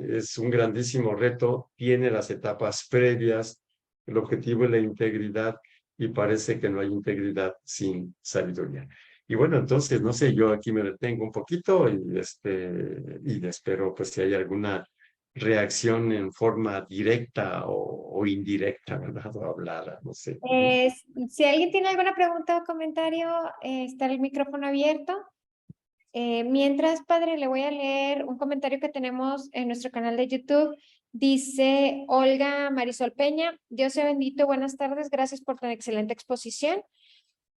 es un grandísimo reto, tiene las etapas previas, el objetivo es la integridad, y parece que no hay integridad sin sabiduría. Y bueno, entonces, no sé, yo aquí me detengo un poquito y espero pues si hay alguna reacción en forma directa o indirecta, ¿verdad? O hablada, no sé. Si alguien tiene alguna pregunta o comentario, está el micrófono abierto. Mientras, padre, le voy a leer un comentario que tenemos en nuestro canal de YouTube. Dice Olga Marisol Peña: Dios sea bendito, buenas tardes, gracias por tan excelente exposición.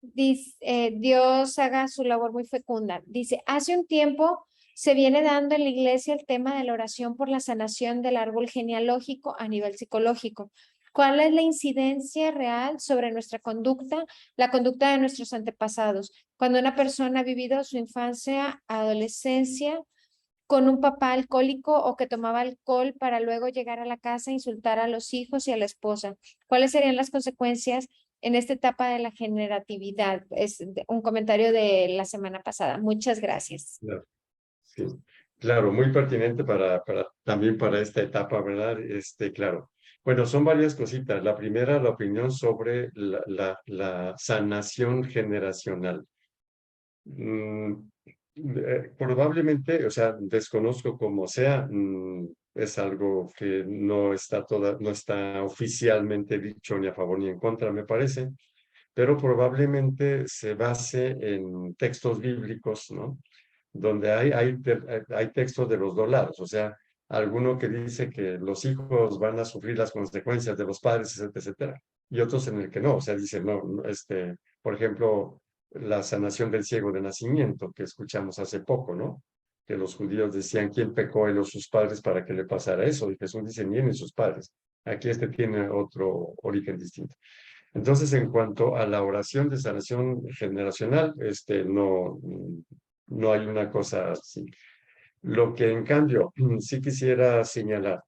Dice, Dios haga su labor muy fecunda. Dice: hace un tiempo se viene dando en la iglesia el tema de la oración por la sanación del árbol genealógico a nivel psicológico. ¿Cuál es la incidencia real sobre nuestra conducta, la conducta de nuestros antepasados? Cuando una persona ha vivido su infancia, adolescencia con un papá alcohólico o que tomaba alcohol para luego llegar a la casa e insultar a los hijos y a la esposa, ¿cuáles serían las consecuencias en esta etapa de la generatividad? Es un comentario de la semana pasada. Muchas gracias. Claro, sí. Claro, muy pertinente también para esta etapa, ¿verdad? Claro. Bueno, son varias cositas. La primera, la opinión sobre la sanación generacional. Mm, Probablemente, o sea, desconozco cómo sea, es algo que no está oficialmente dicho ni a favor ni en contra, me parece, pero probablemente se base en textos bíblicos, ¿no? donde hay textos de los dos lados, o sea, alguno que dice que los hijos van a sufrir las consecuencias de los padres, etcétera, etcétera, y otros en el que no, o sea, dice, no, por ejemplo, la sanación del ciego de nacimiento, que escuchamos hace poco, ¿no? Que los judíos decían, ¿quién pecó él o sus padres para que le pasara eso? Y Jesús dice, ni él ni sus padres. Aquí tiene otro origen distinto. Entonces, en cuanto a la oración de sanación generacional, no hay una cosa así. Lo que en cambio sí quisiera señalar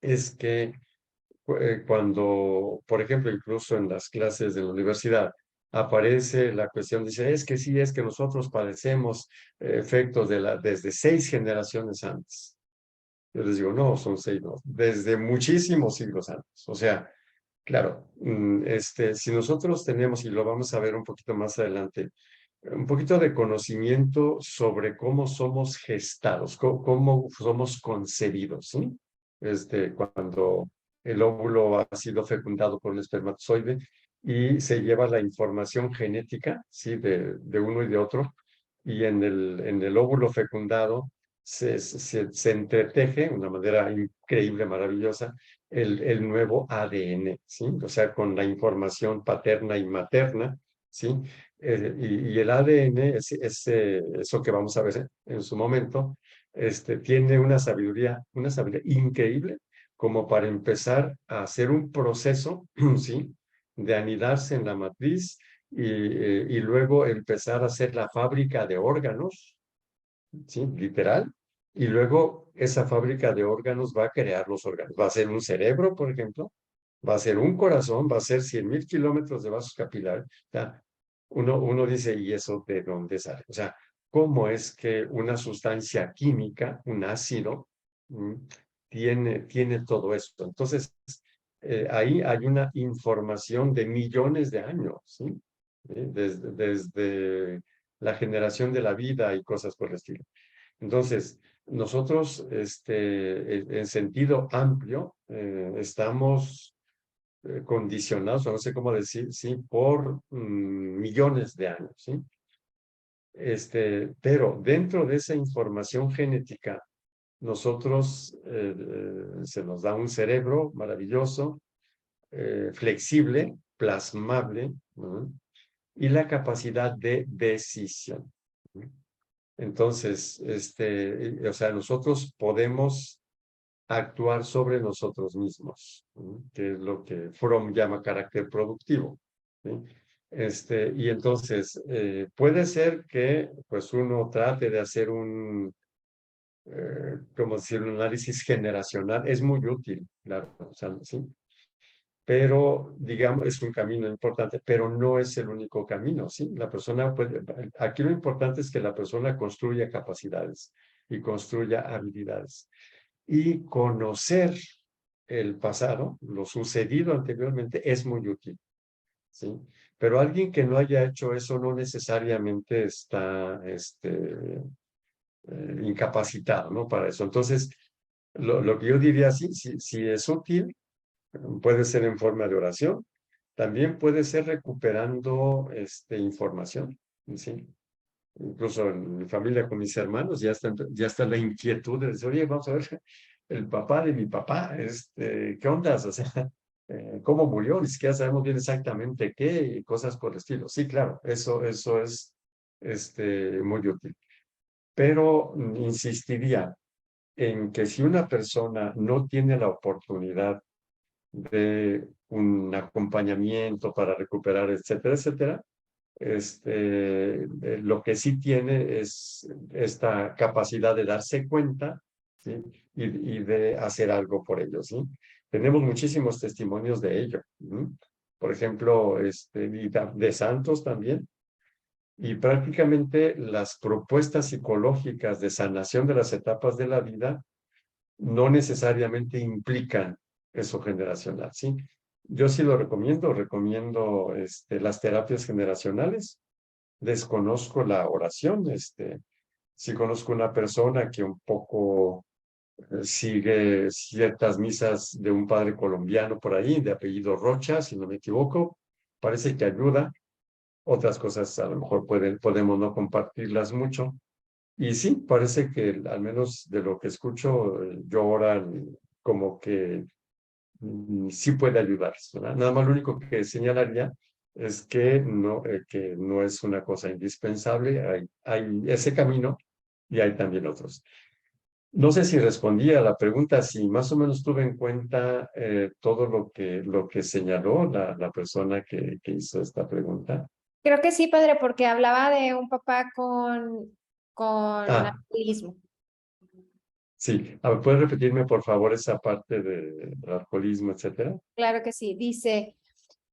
es que cuando, por ejemplo, incluso en las clases de la universidad, aparece la cuestión, dice, es que sí, es que nosotros padecemos efectos desde 6 generaciones antes. Yo les digo, no, son 6, no, desde muchísimos siglos antes. O sea, claro, si nosotros tenemos, y lo vamos a ver un poquito más adelante, un poquito de conocimiento sobre cómo somos gestados, cómo somos concebidos, ¿sí? Cuando el óvulo ha sido fecundado por el espermatozoide y se lleva la información genética, ¿sí? De uno y de otro, y en el óvulo fecundado se entreteje de una manera increíble, maravillosa, el nuevo ADN, ¿sí? O sea, con la información paterna y materna, ¿sí? Y el ADN, eso que vamos a ver en su momento, tiene una sabiduría increíble como para empezar a hacer un proceso, ¿sí? De anidarse en la matriz y luego empezar a hacer la fábrica de órganos, ¿sí? Literal. Y luego esa fábrica de órganos va a crear los órganos. Va a ser un cerebro, por ejemplo, va a ser un corazón, va a ser 100,000 kilómetros de vasos capilares. O sea, uno dice, ¿y eso de dónde sale? O sea, ¿cómo es que una sustancia química, un ácido, mm, tiene todo esto? Entonces, ahí hay una información de millones de años, ¿sí? Desde la generación de la vida y cosas por el estilo. Entonces, nosotros, en sentido amplio, estamos condicionados, o no sé cómo decir, sí, por millones de años, ¿sí? Pero dentro de esa información genética, nosotros se nos da un cerebro maravilloso, flexible, plasmable, ¿no? Y la capacidad de decisión. ¿No? Entonces, o sea, nosotros podemos actuar sobre nosotros mismos, ¿no? Que es lo que Fromm llama carácter productivo, ¿sí? Y entonces, puede ser que pues uno trate de hacer como decir, un análisis generacional, es muy útil, claro, o sea, ¿sí? Pero digamos, es un camino importante, pero no es el único camino, ¿sí? La persona puede, aquí lo importante es que la persona construya capacidades y construya habilidades. Y conocer el pasado, lo sucedido anteriormente, es muy útil, ¿sí? Pero alguien que no haya hecho eso no necesariamente está incapacitado, ¿no? Para eso. Entonces, lo que yo diría, sí, si es útil, puede ser en forma de oración, también puede ser recuperando información, ¿sí? Incluso en mi familia con mis hermanos ya está la inquietud de decir, oye, vamos a ver, el papá de mi papá, ¿qué ondas? O sea, ¿cómo murió? Ni siquiera sabemos bien exactamente qué y cosas por el estilo. Sí, claro, eso es muy útil. Pero insistiría en que si una persona no tiene la oportunidad de un acompañamiento para recuperar, etcétera, etcétera, lo que sí tiene es esta capacidad de darse cuenta, ¿sí? Y de hacer algo por ello, ¿sí? Tenemos muchísimos testimonios de ello, ¿sí? Por ejemplo, de santos también, y prácticamente las propuestas psicológicas de sanación de las etapas de la vida no necesariamente implican eso generacional, ¿sí? Yo sí lo recomiendo las terapias generacionales. Desconozco la oración, sí conozco una persona que un poco sigue ciertas misas de un padre colombiano por ahí, de apellido Rocha, si no me equivoco, parece que ayuda. Otras cosas a lo mejor podemos no compartirlas mucho, Y sí, parece que al menos de lo que escucho, lloran como que sí puede ayudarles, ¿verdad? Nada más lo único que señalaría es que no es una cosa indispensable, hay ese camino y hay también otros. No sé si respondí a la pregunta, si más o menos tuve en cuenta todo lo que señaló la persona que hizo esta pregunta. Creo que sí, padre, porque hablaba de un papá con Ah, alcoholismo. sí. A ver, ¿puedes repetirme, por favor, esa parte del alcoholismo, etcétera? Claro que sí. Dice,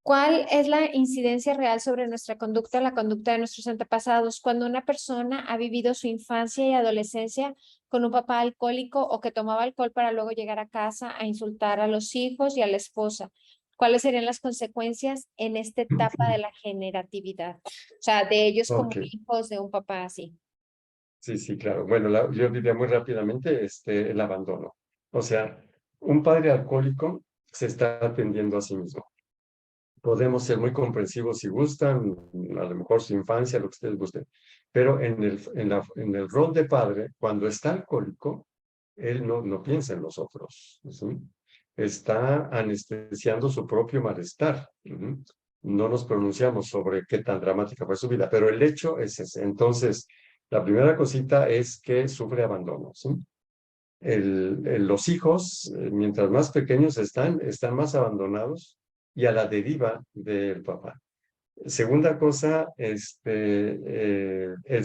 ¿cuál es la incidencia real sobre nuestra conducta, la conducta de nuestros antepasados, cuando una persona ha vivido su infancia y adolescencia con un papá alcohólico o que tomaba alcohol para luego llegar a casa a insultar a los hijos y a la esposa? ¿Cuáles serían las consecuencias en esta etapa de la generatividad? O sea, de ellos como Ok, hijos de un papá así. sí, sí, claro. Bueno, yo diría muy rápidamente el abandono. O sea, un padre alcohólico se está atendiendo a sí mismo. Podemos ser muy comprensivos si gustan, a lo mejor su infancia, lo que ustedes gusten, pero en el rol de padre, cuando está alcohólico, él no piensa en los otros, ¿sí? Está anestesiando su propio malestar. Ujú. No nos pronunciamos sobre qué tan dramática fue su vida, pero el hecho es ese. Entonces, la primera cosita es que sufre abandono, ¿sí? Los hijos, mientras más pequeños están más abandonados y a la deriva del papá. Segunda cosa, el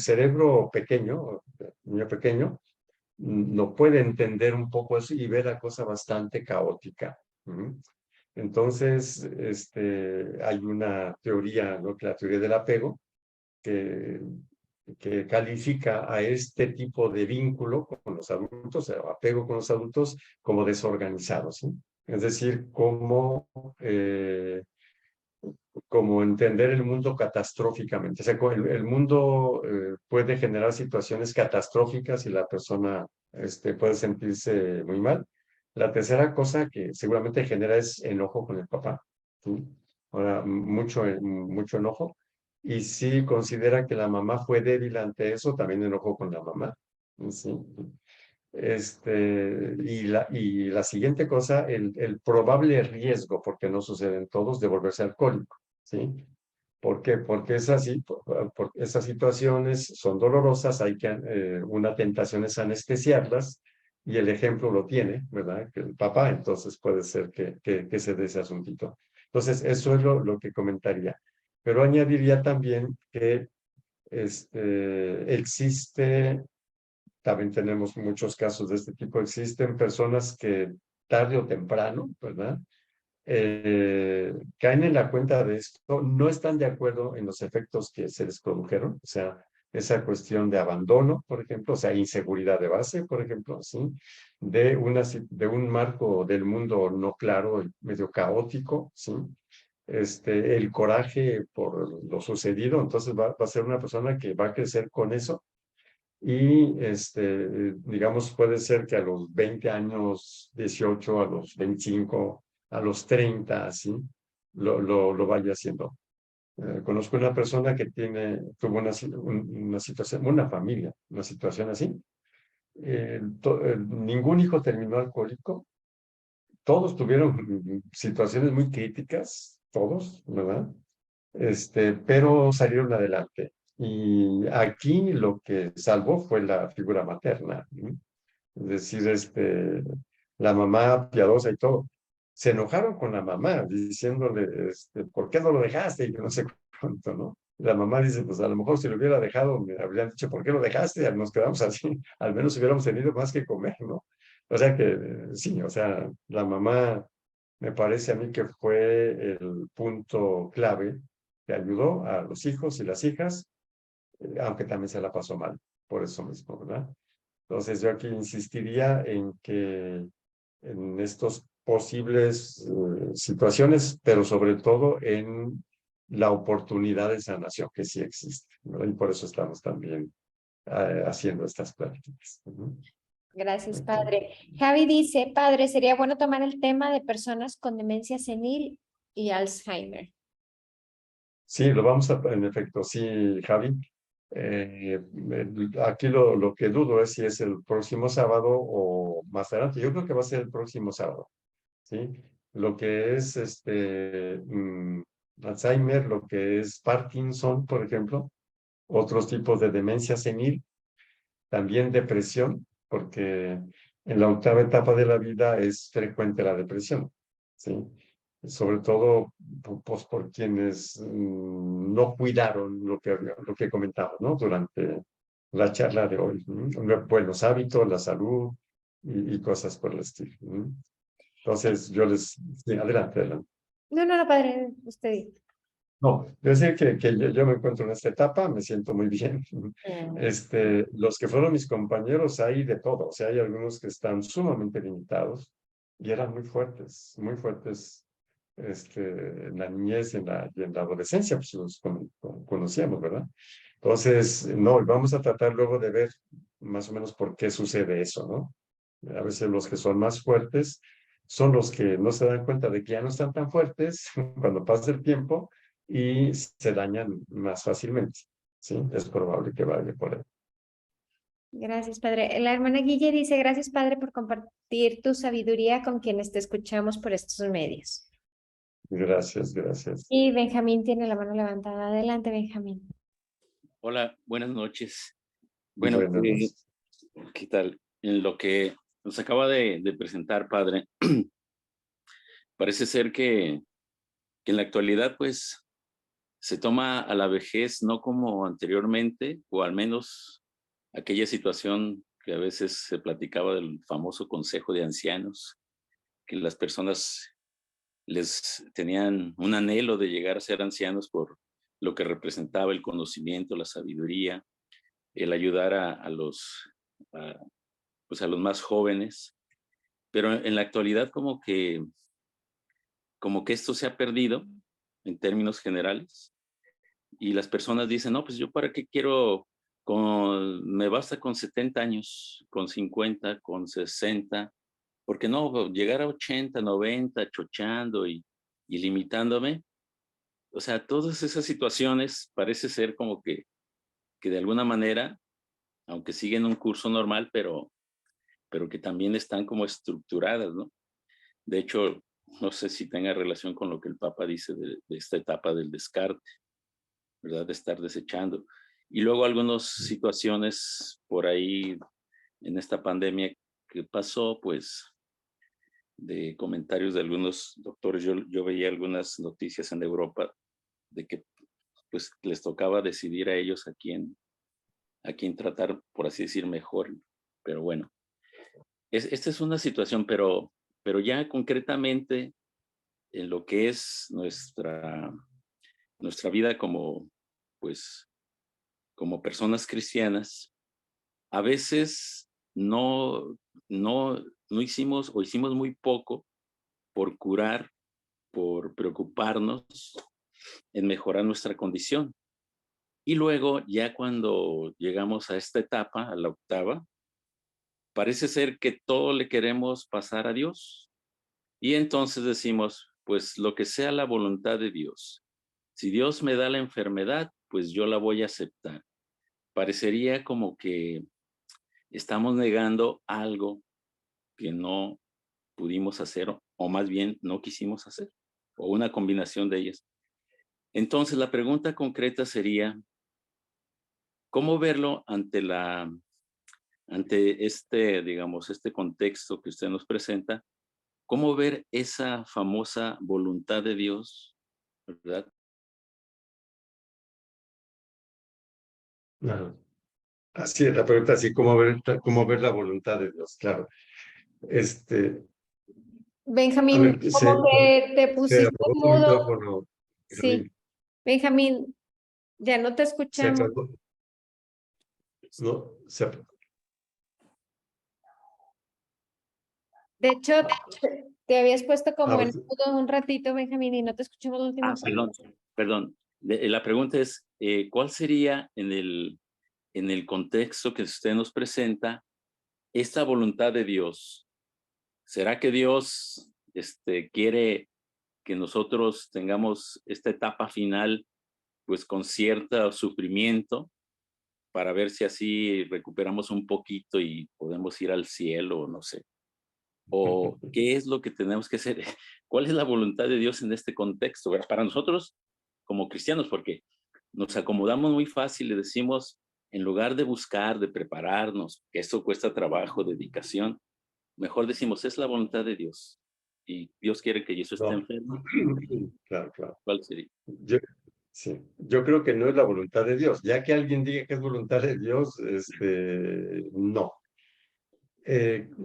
cerebro pequeño, niño pequeño, no puede entender un poco eso y ve la cosa bastante caótica. ¿Mm? Entonces, hay una teoría, ¿no? Que la teoría del apego, que, que califica a este tipo de vínculo con los adultos, o apego con los adultos, como desorganizado, ¿sí? Es decir, como entender el mundo catastróficamente. O sea, el mundo puede generar situaciones catastróficas y la persona puede sentirse muy mal. La tercera cosa que seguramente genera es enojo con el papá. ¿Sí? Ahora, mucho enojo. Y si considera que la mamá fue débil ante eso, también enojo con la mamá. ¿Sí? Y la siguiente cosa, el probable riesgo, porque no suceden todos, de volverse alcohólico, ¿sí? ¿Por qué? Porque es así, porque esas situaciones son dolorosas, hay que, una tentación es anestesiarlas, y el ejemplo lo tiene, ¿verdad? Que el papá, entonces puede ser que se dé ese asuntito. Entonces, eso es lo que comentaría. Pero añadiría también que existe también tenemos muchos casos de este tipo. Existen personas que tarde o temprano, ¿verdad? Caen en la cuenta de esto, no están de acuerdo en los efectos que se les produjeron, o sea, esa cuestión de abandono, por ejemplo, o sea, inseguridad de base, por ejemplo, ¿sí? De un marco del mundo no claro, medio caótico, ¿sí? El coraje por lo sucedido, entonces va a ser una persona que va a crecer con eso y digamos, puede ser que a los 20 años, 18, a los 25, a los 30, así, lo vaya haciendo. Conozco una persona que tuvo una situación, una familia, una situación así. Ningún hijo terminó alcohólico. Todos tuvieron situaciones muy críticas, todos, ¿verdad? Pero salieron adelante. Y aquí lo que salvó fue la figura materna, ¿no? Es decir, la mamá piadosa y todo. Se enojaron con la mamá diciéndole, ¿por qué no lo dejaste? Y yo no sé cuánto, ¿no? La mamá dice, pues a lo mejor si lo hubiera dejado, me habrían dicho, ¿por qué lo dejaste? Nos quedamos así, al menos hubiéramos tenido más que comer, ¿no? O sea que, sí, o sea, la mamá me parece a mí que fue el punto clave que ayudó a los hijos y las hijas, aunque también se la pasó mal, por eso mismo, ¿verdad? Entonces yo aquí insistiría en que en estos posibles situaciones, pero sobre todo en la oportunidad de sanación que sí existe, ¿verdad? Y por eso estamos también haciendo estas prácticas. Ujú. Gracias, Ok. padre. Javi dice, padre, sería bueno tomar el tema de personas con demencia senil y Alzheimer. Sí, en efecto, sí, Javi. Aquí lo que dudo es si es el próximo sábado o más adelante. Yo creo que va a ser el próximo sábado, ¿sí? Lo que es Alzheimer, lo que es Parkinson, por ejemplo, otros tipos de demencia senil, también depresión, porque en la octava etapa de la vida es frecuente la depresión, ¿sí? Sobre todo pues, por quienes no cuidaron lo que comentaba, ¿no? Durante la charla de hoy, ¿no? Buenos hábitos, la salud y cosas por el estilo, ¿no? Entonces, yo les... Sí, adelante, adelante. No, no, no, padre, usted. No, decir que yo me encuentro en esta etapa, me siento muy bien. Mm. Los que fueron mis compañeros, hay de todo. O sea, hay algunos que están sumamente limitados y eran muy fuertes en la niñez y en la adolescencia, pues los conocíamos, ¿verdad? Entonces, no, vamos a tratar luego de ver más o menos por qué sucede eso, ¿no? A veces los que son más fuertes son los que no se dan cuenta de que ya no están tan fuertes cuando pasa el tiempo y se dañan más fácilmente, ¿sí? Es probable que vaya por ahí. Gracias, padre. La hermana Guille dice, gracias, padre, por compartir tu sabiduría con quienes te escuchamos por estos medios. Gracias, gracias. Y Benjamín tiene la mano levantada. Adelante, Benjamín. Hola, buenas noches. Bueno, Buenas noches. ¿qué tal? En lo que nos acaba de presentar, padre, parece ser que en la actualidad, pues, se toma a la vejez no como anteriormente, o al menos aquella situación que a veces se platicaba del famoso consejo de ancianos, que las personas les tenían un anhelo de llegar a ser ancianos por lo que representaba el conocimiento, la sabiduría, el ayudar a, pues a los más jóvenes, pero en la actualidad como que esto se ha perdido en términos generales y las personas dicen, no, pues yo para qué quiero, me basta con 70 años, con 50, con 60, porque no, llegar a 80, 90, chochando y limitándome, o sea, todas esas situaciones parece ser como que de alguna manera, aunque siguen un curso normal, pero que también están como estructuradas, ¿no? De hecho, no sé si tenga relación con lo que el Papa dice de esta etapa del descarte, ¿verdad? De estar desechando. Y luego algunas situaciones por ahí en esta pandemia que pasó, pues, de comentarios de algunos doctores. Yo veía algunas noticias en Europa de que pues les tocaba decidir a ellos a quién tratar, por así decir, mejor. Pero bueno, esta es una situación, pero ya concretamente en lo que es nuestra vida como, pues, como personas cristianas, a veces no hicimos o hicimos muy poco por curar, por preocuparnos en mejorar nuestra condición. Y luego, ya cuando llegamos a esta etapa, a la octava, parece ser que todo le queremos pasar a Dios. Y entonces decimos, pues lo que sea la voluntad de Dios. Si Dios me da la enfermedad, pues yo la voy a aceptar. Parecería como que estamos negando algo que no pudimos hacer, o más bien no quisimos hacer, o una combinación de ellas. Entonces, la pregunta concreta sería, ¿cómo verlo ante este, digamos, este contexto que usted nos presenta? ¿Cómo ver esa famosa voluntad de Dios, verdad? Claro. Así es la pregunta, así cómo ver la voluntad de Dios, claro. Este, a Benjamín, ver, como que te se pusiste apagó tu mudo. micrófono, Sí, Benjamín. Benjamín, ya no te Se escuchamos. apagó, no, De hecho, te habías puesto a como ver, en mudo un ratito, Benjamín, y no te escuchamos la última parte. Perdón. La pregunta es, ¿cuál sería en el contexto que usted nos presenta esta voluntad de Dios? ¿Será que Dios quiere que nosotros tengamos esta etapa final pues con cierto sufrimiento para ver si así recuperamos un poquito y podemos ir al cielo, no sé. ¿O qué es lo que tenemos que hacer? ¿Cuál es la voluntad de Dios en este contexto? ¿Verdad? Para nosotros, como cristianos, porque nos acomodamos muy fácil y decimos, en lugar de buscar, de prepararnos, que eso cuesta trabajo, dedicación, mejor decimos, es la voluntad de Dios. Y Dios quiere que Jesús esté No, enfermo. claro, claro. ¿Cuál sería? Yo, sí, yo creo que no es la voluntad de Dios. Ya que alguien diga que es voluntad de Dios, no.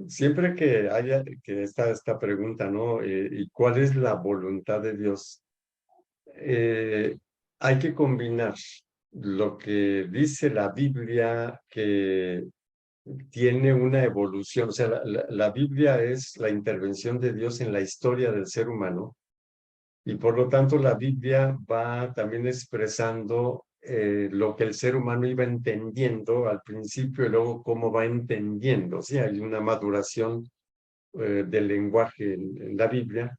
Siempre que haya que esta pregunta, ¿no? ¿Y cuál es la voluntad de Dios? Eh, Hay que combinar lo que dice la Biblia, que tiene una evolución. O sea, la Biblia es la intervención de Dios en la historia del ser humano, y por lo tanto la Biblia va también expresando lo que el ser humano iba entendiendo al principio y luego cómo va entendiendo. Sí, hay una maduración del lenguaje en la Biblia,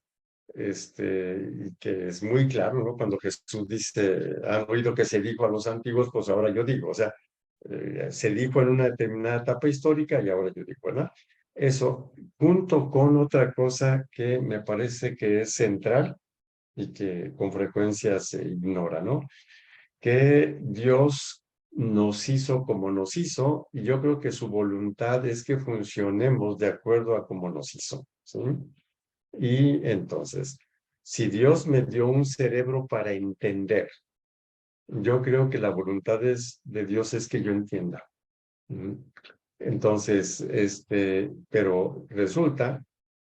y que es muy claro, ¿no? Cuando Jesús dice, han oído que se dijo a los antiguos, pues ahora yo digo. O sea, se dijo en una determinada etapa histórica y ahora yo digo, ¿verdad? Eso, junto con otra cosa que me parece que es central y que con frecuencia se ignora, ¿no? Que Dios nos hizo como nos hizo, y yo creo que su voluntad es que funcionemos de acuerdo a como nos hizo, ¿sí? Y entonces, si Dios me dio un cerebro para entender, yo creo que la voluntad de Dios es que yo entienda. ¿Mm? Entonces, pero resulta,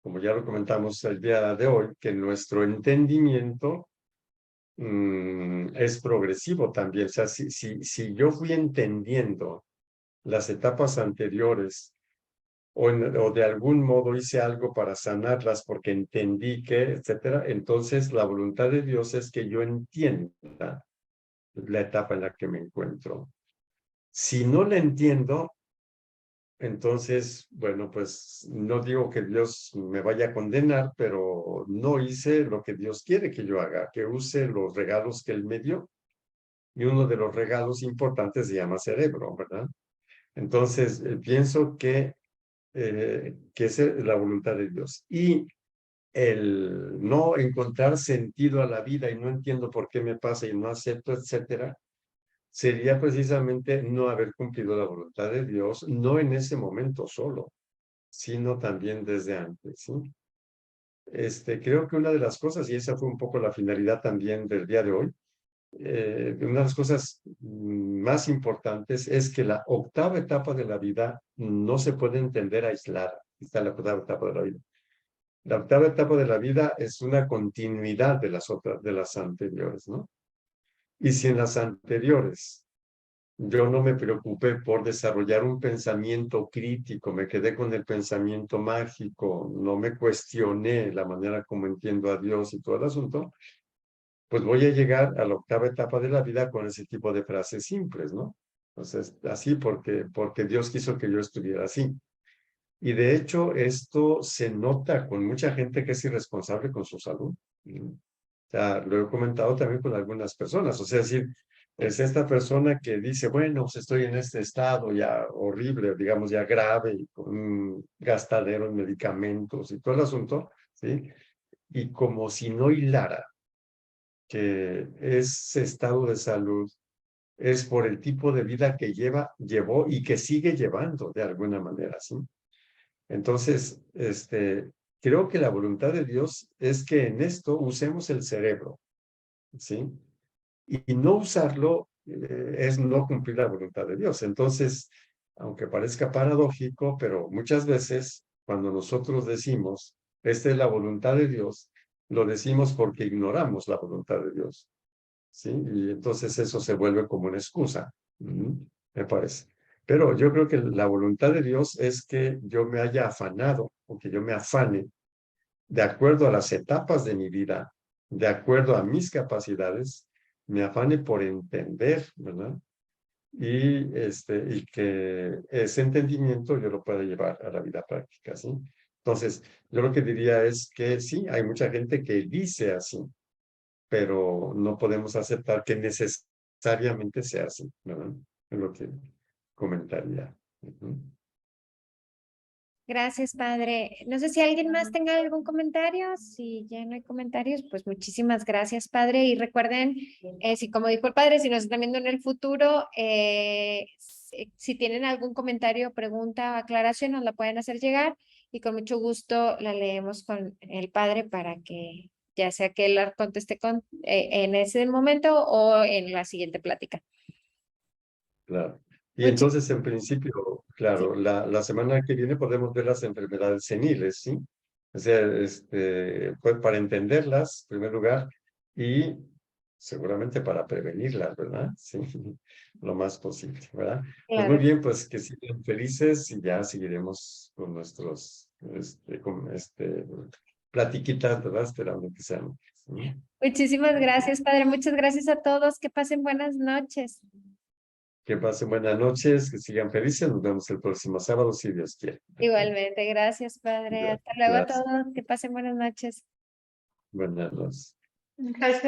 como ya lo comentamos el día de hoy, que nuestro entendimiento es progresivo también. O sea, si yo fui entendiendo las etapas anteriores, o de algún modo hice algo para sanarlas porque entendí que, etcétera, entonces la voluntad de Dios es que yo entienda la etapa en la que me encuentro. Si no la entiendo, entonces, bueno, pues no digo que Dios me vaya a condenar, pero no hice lo que Dios quiere que yo haga, que use los regalos que Él me dio. Y uno de los regalos importantes se llama cerebro, ¿verdad? Entonces, pienso que esa es la voluntad de Dios. Y el no encontrar sentido a la vida y no entiendo por qué me pasa y no acepto, etcétera, sería precisamente no haber cumplido la voluntad de Dios, no en ese momento solo, sino también desde antes, ¿sí? Creo que una de las cosas, y esa fue un poco la finalidad también del día de hoy, una de las cosas más importantes es que la octava etapa de la vida no se puede entender aislada. Está la octava etapa de la vida. La octava etapa de la vida es una continuidad de las otras, de las anteriores, ¿no? Y si en las anteriores yo no me preocupé por desarrollar un pensamiento crítico, me quedé con el pensamiento mágico, no me cuestioné la manera como entiendo a Dios y todo el asunto, pues voy a llegar a la octava etapa de la vida con ese tipo de frases simples, ¿no? Entonces, así porque Dios quiso que yo estuviera así. Y de hecho, esto se nota con mucha gente que es irresponsable con su salud. O sea, lo he comentado también con algunas personas. O sea, es decir, es esta persona que dice, bueno, pues estoy en este estado ya horrible, digamos ya grave, y con un gastadero en medicamentos y todo el asunto, ¿sí? Y como si no hilara que ese estado de salud es por el tipo de vida que llevó y que sigue llevando de alguna manera, ¿sí? Entonces, creo que la voluntad de Dios es que en esto usemos el cerebro, ¿sí? Y no usarlo es no cumplir la voluntad de Dios. Entonces, aunque parezca paradójico, pero muchas veces cuando nosotros decimos, esta es la voluntad de Dios, lo decimos porque ignoramos la voluntad de Dios, ¿sí? Y entonces eso se vuelve como una excusa, me parece. Pero yo creo que la voluntad de Dios es que yo me haya afanado, o que yo me afane, de acuerdo a las etapas de mi vida, de acuerdo a mis capacidades, me afane por entender, ¿verdad? Y que ese entendimiento yo lo pueda llevar a la vida práctica, ¿sí? Entonces, yo lo que diría es que sí, hay mucha gente que dice así, pero no podemos aceptar que necesariamente sea así, ¿verdad? es lo que comentaría. Gracias, padre. No sé si alguien más tenga algún comentario. Si ya no hay comentarios, pues muchísimas gracias, padre. Y recuerden, si como dijo el padre, si nos están viendo en el futuro, si tienen algún comentario, pregunta o aclaración, nos la pueden hacer llegar y con mucho gusto la leemos con el padre para que ya sea que él la conteste en ese momento o en la siguiente plática. Claro. Y Muchi- entonces, en principio, claro, la semana que viene podemos ver las enfermedades seniles, ¿sí? O sea, pues para entenderlas, en primer lugar, y seguramente para prevenirlas, ¿verdad? Sí, lo más posible, ¿verdad? Pues muy Claro. bien, pues que sigan felices y ya seguiremos con nuestros, platiquitas, ¿verdad? Esperando que sean. ¿Sí? Muchísimas gracias, padre. Muchas gracias a todos. Que pasen buenas noches. Que pasen buenas noches, que sigan felices. Nos vemos el próximo sábado, si Dios quiere. Igualmente, gracias, padre. Hasta luego a Gracias. todos. Que pasen buenas noches. Buenas noches. Gracias.